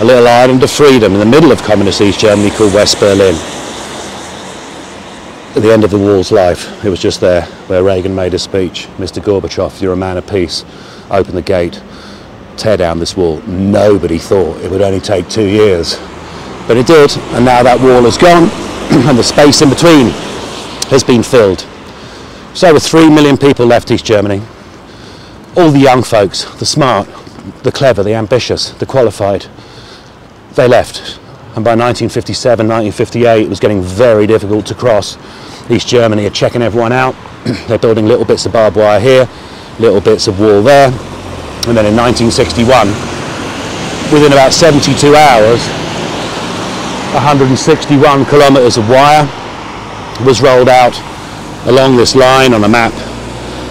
A little island of freedom in the middle of communist East Germany called West Berlin. At the end of the wall's life, it was just there where Reagan made his speech. Mr. Gorbachev, you're a man of peace. Open the gate, tear down this wall. Nobody thought it would only take 2 years. But it did, and now that wall is gone, and the space in between has been filled. So over 3 million people left East Germany. All the young folks, the smart, the clever, the ambitious, the qualified, they left. And by 1957, 1958, it was getting very difficult to cross East Germany. Are checking everyone out. They're building little bits of barbed wire here, little bits of wall there. And then in 1961, within about 72 hours, 161 kilometers of wire was rolled out along this line on a map,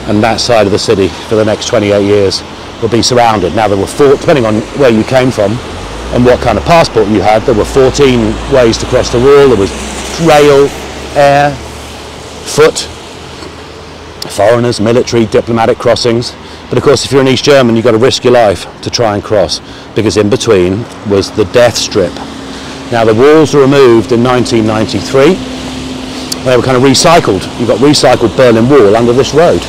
and that side of the city for the next 28 years will be surrounded. Now there were four, depending on where you came from and what kind of passport you had, there were 14 ways to cross the wall. There was rail, air, foot, foreigners, military, diplomatic crossings. But of course, if you're in East Germany, you've got to risk your life to try and cross, because in between was the death strip. Now the walls were removed in 1993. They were kind of recycled. You've got recycled Berlin Wall under this road.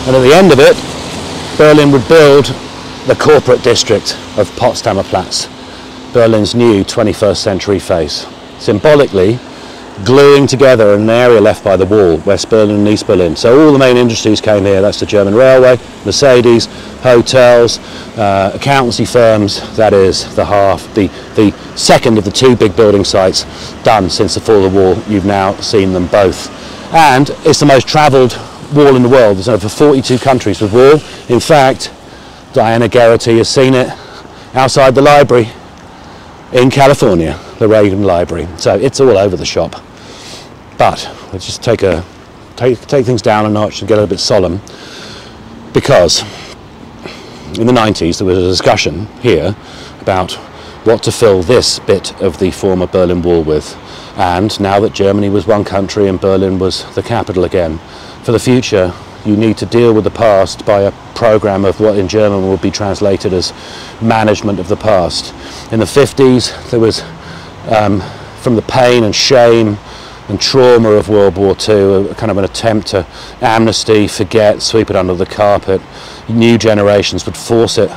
And at the end of it, Berlin would build the corporate district of Potsdamer Platz, Berlin's new 21st century face, symbolically gluing together an area left by the wall, West Berlin and East Berlin. So all the main industries came here. That's the German railway, Mercedes, hotels, accountancy firms. That is the second of the two big building sites done since the fall of the wall. You've now seen them both. And it's the most travelled wall in the world. There's over 42 countries with wall. In fact, Diana Geraghty has seen it outside the library in California, the Reagan Library. So it's all over the shop. But let's just take things down a notch and get a bit solemn, because in the 90s there was a discussion here about what to fill this bit of the former Berlin Wall with. And now that Germany was one country and Berlin was the capital again, for the future you need to deal with the past by a program of what in German would be translated as management of the past. In the 50s there was, from the pain and shame and trauma of World War II, a kind of an attempt to amnesty, forget, sweep it under the carpet. New generations would force it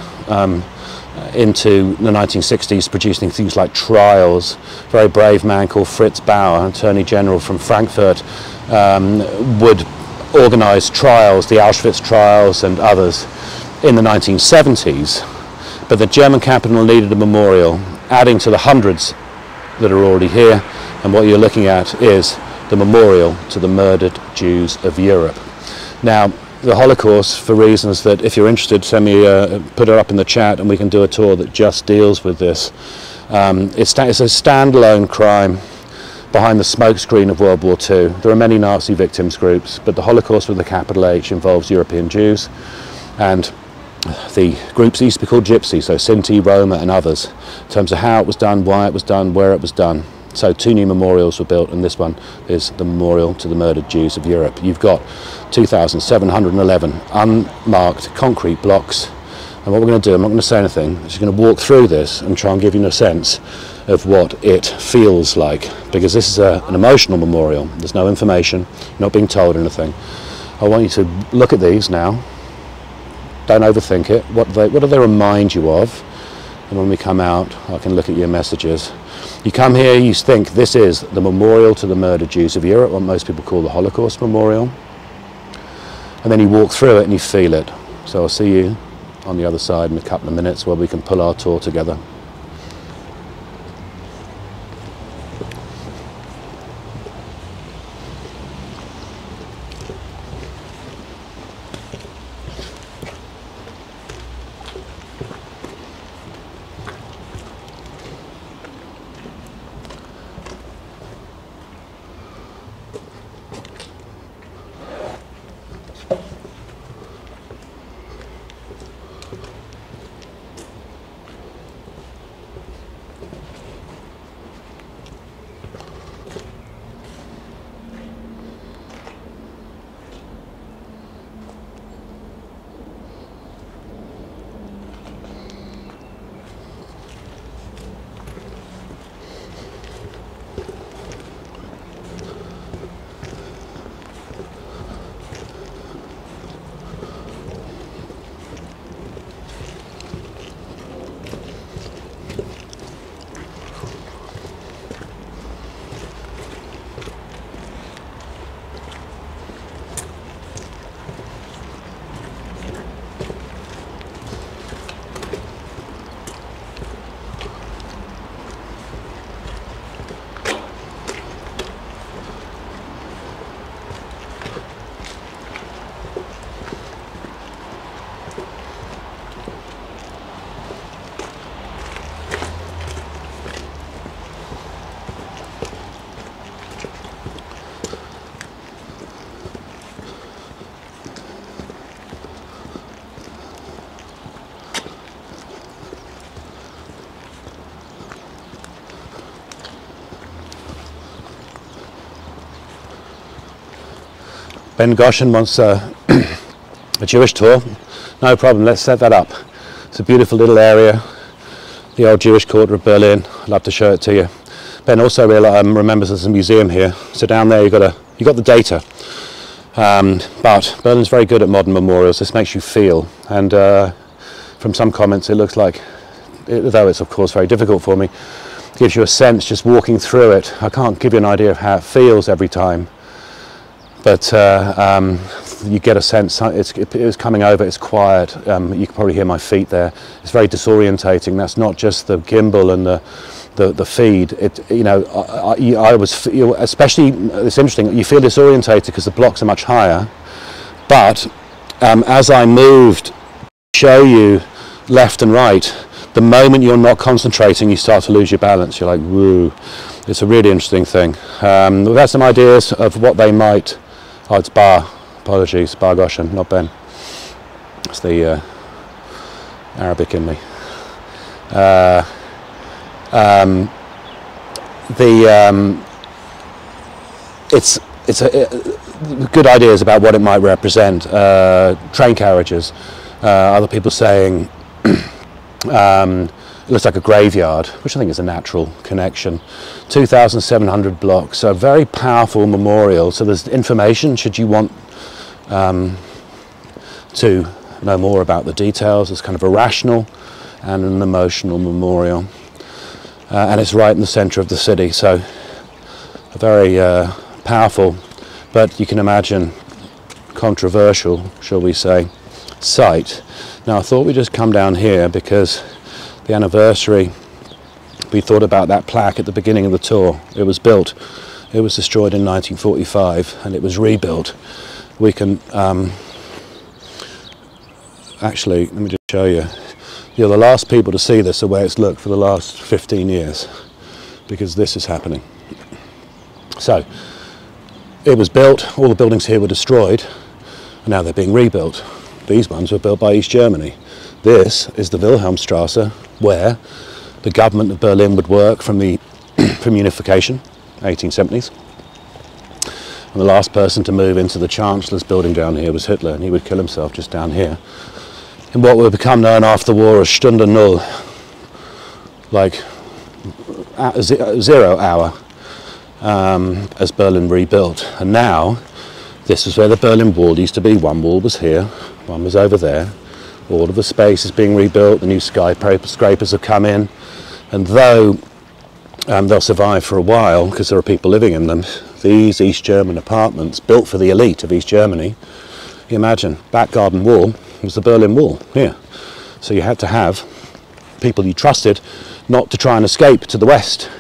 into the 1960s, producing things like trials. A very brave man called Fritz Bauer, Attorney General from Frankfurt, would organise trials, the Auschwitz trials and others, in the 1970s. But the German capital needed a memorial, adding to the hundreds that are already here. And what you're looking at is the memorial to the murdered Jews of Europe. Now, the Holocaust, for reasons that, if you're interested, send me, put it up in the chat and we can do a tour that just deals with this. It's a standalone crime behind the smokescreen of World War II. There are many Nazi victims groups, but the Holocaust with a capital H involves European Jews, and the groups used to be called Gypsy, so Sinti, Roma and others, in terms of how it was done, why it was done, where it was done. So 2 new memorials were built, and this one is the memorial to the murdered Jews of Europe. You've got 2,711 unmarked concrete blocks, and what we're going to do, I'm not going to say anything, I'm just going to walk through this and try and give you a sense of what it feels like, because this is an emotional memorial. There's no information, you're not being told anything. I want you to look at these now, don't overthink it. What do they remind you of? And when we come out, I can look at your messages. You come here, you think this is the memorial to the murdered Jews of Europe, what most people call the Holocaust Memorial. And then you walk through it and you feel it. So I'll see you on the other side in a couple of minutes where we can pull our tour together. Ben Goshen wants a Jewish tour. No problem, let's set that up. It's a beautiful little area, the old Jewish quarter of Berlin. I'd love to show it to you. Ben also remembers there's a museum here. So down there you got the data. But Berlin's very good at modern memorials. This makes you feel. And from some comments it looks like, though it's of course very difficult for me, gives you a sense just walking through it. I can't give you an idea of how it feels every time. But you get a sense, it's coming over, it's quiet, you can probably hear my feet there. It's very disorientating. That's not just the gimbal and the feed. I was, especially, it's interesting, you feel disorientated because the blocks are much higher, but as I moved, show you left and right, the moment you're not concentrating, you start to lose your balance. You're like, woo. It's a really interesting thing. We've had some ideas of what they might. Oh, it's Bar. Apologies, Bar Goshen, not Ben. It's the Arabic in me. It's good ideas about what it might represent. Train carriages. Other people saying it looks like a graveyard, which I think is a natural connection. 2,700 blocks, so a very powerful memorial. So there's information should you want to know more about the details. It's kind of a rational and an emotional memorial. And it's right in the centre of the city, so a very powerful, but you can imagine controversial, shall we say, site. Now I thought we'd just come down here because the anniversary, we thought about that plaque at the beginning of the tour. It was built, it was destroyed in 1945 and it was rebuilt. We can actually, let me just show you. You're the last people to see this the way it's looked for the last 15 years because this is happening. So it was built, all the buildings here were destroyed and now they're being rebuilt. These ones were built by East Germany. This is the Wilhelmstrasse where the government of Berlin would work from unification, 1870s. And the last person to move into the Chancellor's building down here was Hitler, and he would kill himself just down here. In what would become known after the war as Stunde Null, like 0 hour, as Berlin rebuilt. And now, this is where the Berlin Wall used to be. One wall was here, one was over there. All of the space is being rebuilt, the new skyscrapers have come in, and though they'll survive for a while because there are people living in them, these East German apartments built for the elite of East Germany, you imagine, back garden wall was the Berlin Wall here. So you had to have people you trusted not to try and escape to the west.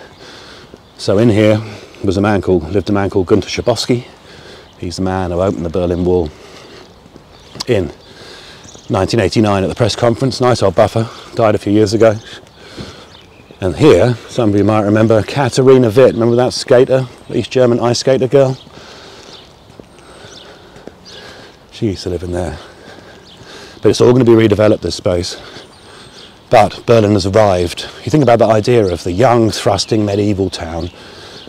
So in here lived a man called Günter Schabowski. He's the man who opened the Berlin Wall in 1989 at the press conference. Nice old buffer, died a few years ago. And here, some of you might remember Katharina Witt. Remember that skater, East German ice skater girl? She used to live in there. But it's all going to be redeveloped, this space. But Berlin has arrived. You think about the idea of the young, thrusting medieval town,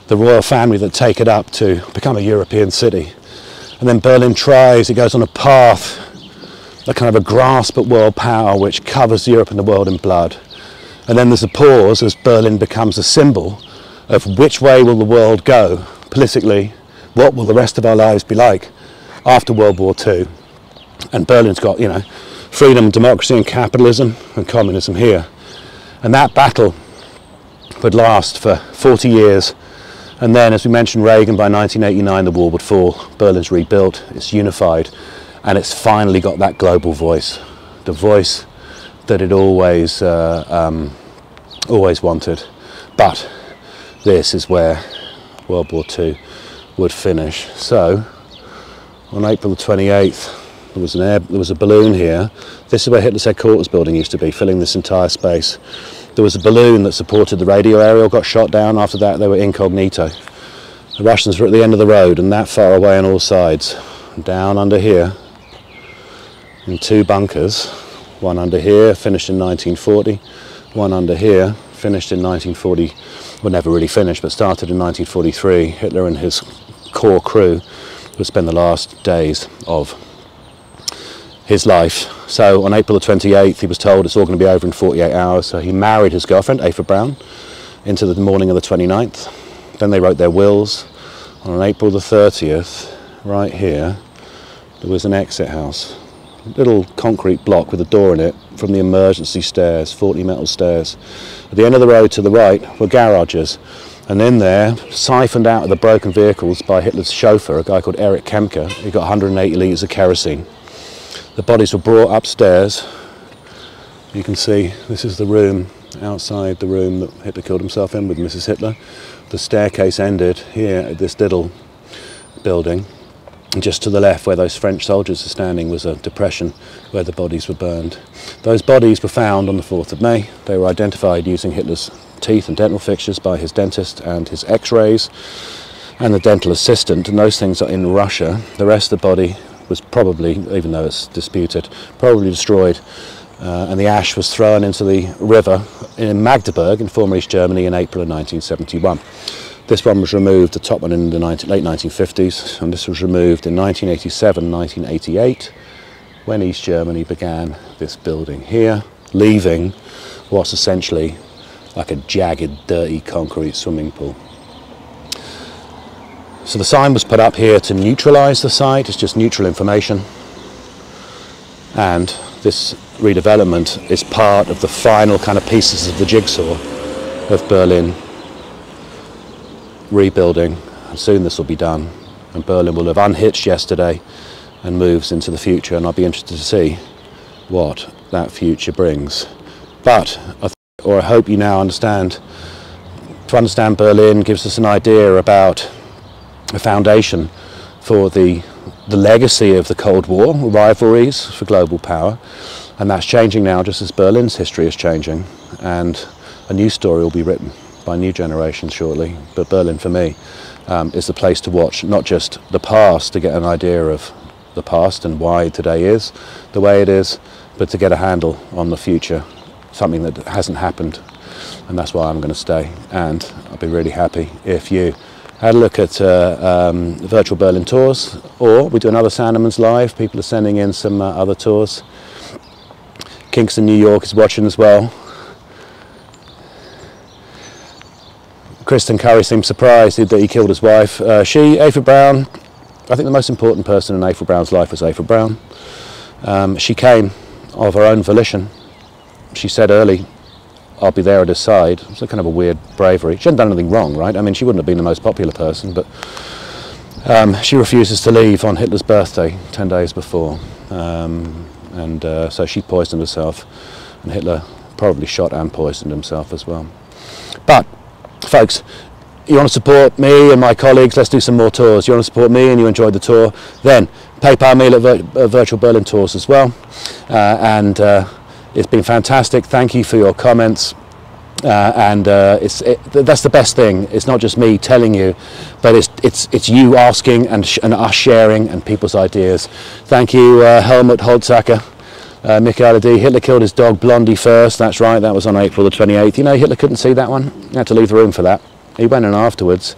the royal family that take it up to become a European city. And then Berlin tries, it goes on a path, a kind of a grasp at world power which covers Europe and the world in blood. And then there's a pause as Berlin becomes a symbol of which way will the world go politically, what will the rest of our lives be like after World War II. And Berlin's got, you know, freedom, democracy and capitalism and communism here. And that battle would last for 40 years. And then, as we mentioned, Reagan, by 1989 the wall would fall, Berlin's rebuilt, it's unified, and it's finally got that global voice, the voice that it always wanted. But this is where World War II would finish. So on April the 28th there was a balloon here. This is where Hitler's headquarters building used to be, filling this entire space. There was a balloon that supported the radio area, got shot down. After that they were incognito. The Russians were at the end of the road and that far away on all sides. Down under here in two bunkers, one under here, finished in 1940, one under here, finished in 1940, well never really finished, but started in 1943. Hitler and his core crew would spend the last days of his life. So on April the 28th, he was told it's all going to be over in 48 hours. So he married his girlfriend, Eva Braun, into the morning of the 29th. Then they wrote their wills. On April the 30th, right here, there was an exit house. Little concrete block with a door in it from the emergency stairs, 40 metal stairs. At the end of the road to the right were garages. And in there, siphoned out of the broken vehicles by Hitler's chauffeur, a guy called Erich Kemke, he got 180 litres of kerosene. The bodies were brought upstairs. You can see this is the room, outside the room that Hitler killed himself in with Mrs. Hitler. The staircase ended here at this little building. And just to the left, where those French soldiers are standing, was a depression where the bodies were burned. Those bodies were found on the 4th of May. They were identified using Hitler's teeth and dental fixtures by his dentist and his x-rays and the dental assistant, and those things are in Russia. The rest of the body was probably, even though it's disputed, probably destroyed, and the ash was thrown into the river in Magdeburg in former East Germany in April of 1971. This one was removed, the top one, in the late 1950s, and this was removed in 1987, 1988, when East Germany began this building here, leaving what's essentially like a jagged, dirty concrete swimming pool. So the sign was put up here to neutralise the site. It's just neutral information. And this redevelopment is part of the final kind of pieces of the jigsaw of Berlin rebuilding. And soon this will be done. And Berlin will have unhitched yesterday and moves into the future. And I'll be interested to see what that future brings. But I hope you now understand. To understand Berlin gives us an idea about a foundation for the legacy of the Cold War, rivalries for global power, and that's changing now just as Berlin's history is changing, and a new story will be written by new generations shortly. But Berlin, for me, is the place to watch, not just the past to get an idea of the past and why today is the way it is, but to get a handle on the future, something that hasn't happened. And that's why I'm going to stay, and I'll be really happy if you had a look at virtual Berlin tours, or we do another SANDEMANs live. People are sending in some other tours. Kingston, New York is watching as well. Kristen Curry seemed surprised that he killed his wife. Eva Braun, I think the most important person in Eva Braun's life was Eva Braun. She came of her own volition. She said early, I'll be there at his side. It's a kind of a weird bravery. She hadn't done anything wrong, right? I mean, she wouldn't have been the most popular person, but she refuses to leave on Hitler's birthday 10 days before. So she poisoned herself, and Hitler probably shot and poisoned himself as well. But, folks, you want to support me and my colleagues, let's do some more tours. You want to support me and you enjoyed the tour, then PayPal me at Virtual Berlin Tours as well. It's been fantastic. Thank you for your comments. That's the best thing. It's not just me telling you, but it's you asking and us sharing and people's ideas. Thank you, Helmut Holzacker, Michaela D. Hitler killed his dog Blondie first. That's right. That was on April the 28th. You know, Hitler couldn't see that one. He had to leave the room for that. He went in afterwards.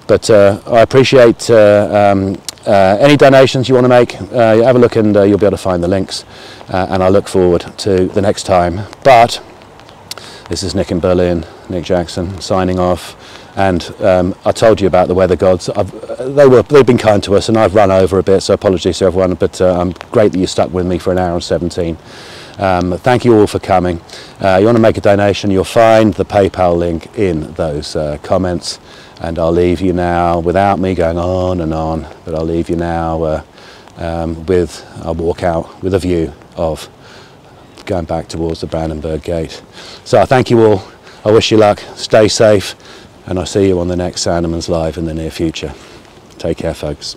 But I appreciate any donations you want to make. Have a look and you'll be able to find the links. And I look forward to the next time. But this is Nick in Berlin, Nick Jackson, signing off. And I told you about the weather gods. They've been kind to us, and I've run over a bit, so apologies to everyone. But I'm great that you stuck with me for an hour and 17. Thank you all for coming. You want to make a donation, you'll find the PayPal link in those comments. And I'll leave you now, without me going on and on, but I'll leave you now I'll walk out with a view of going back towards the Brandenburg Gate. So I thank you all, I wish you luck, stay safe, and I'll see you on the next SANDEMANs Live in the near future. Take care, folks.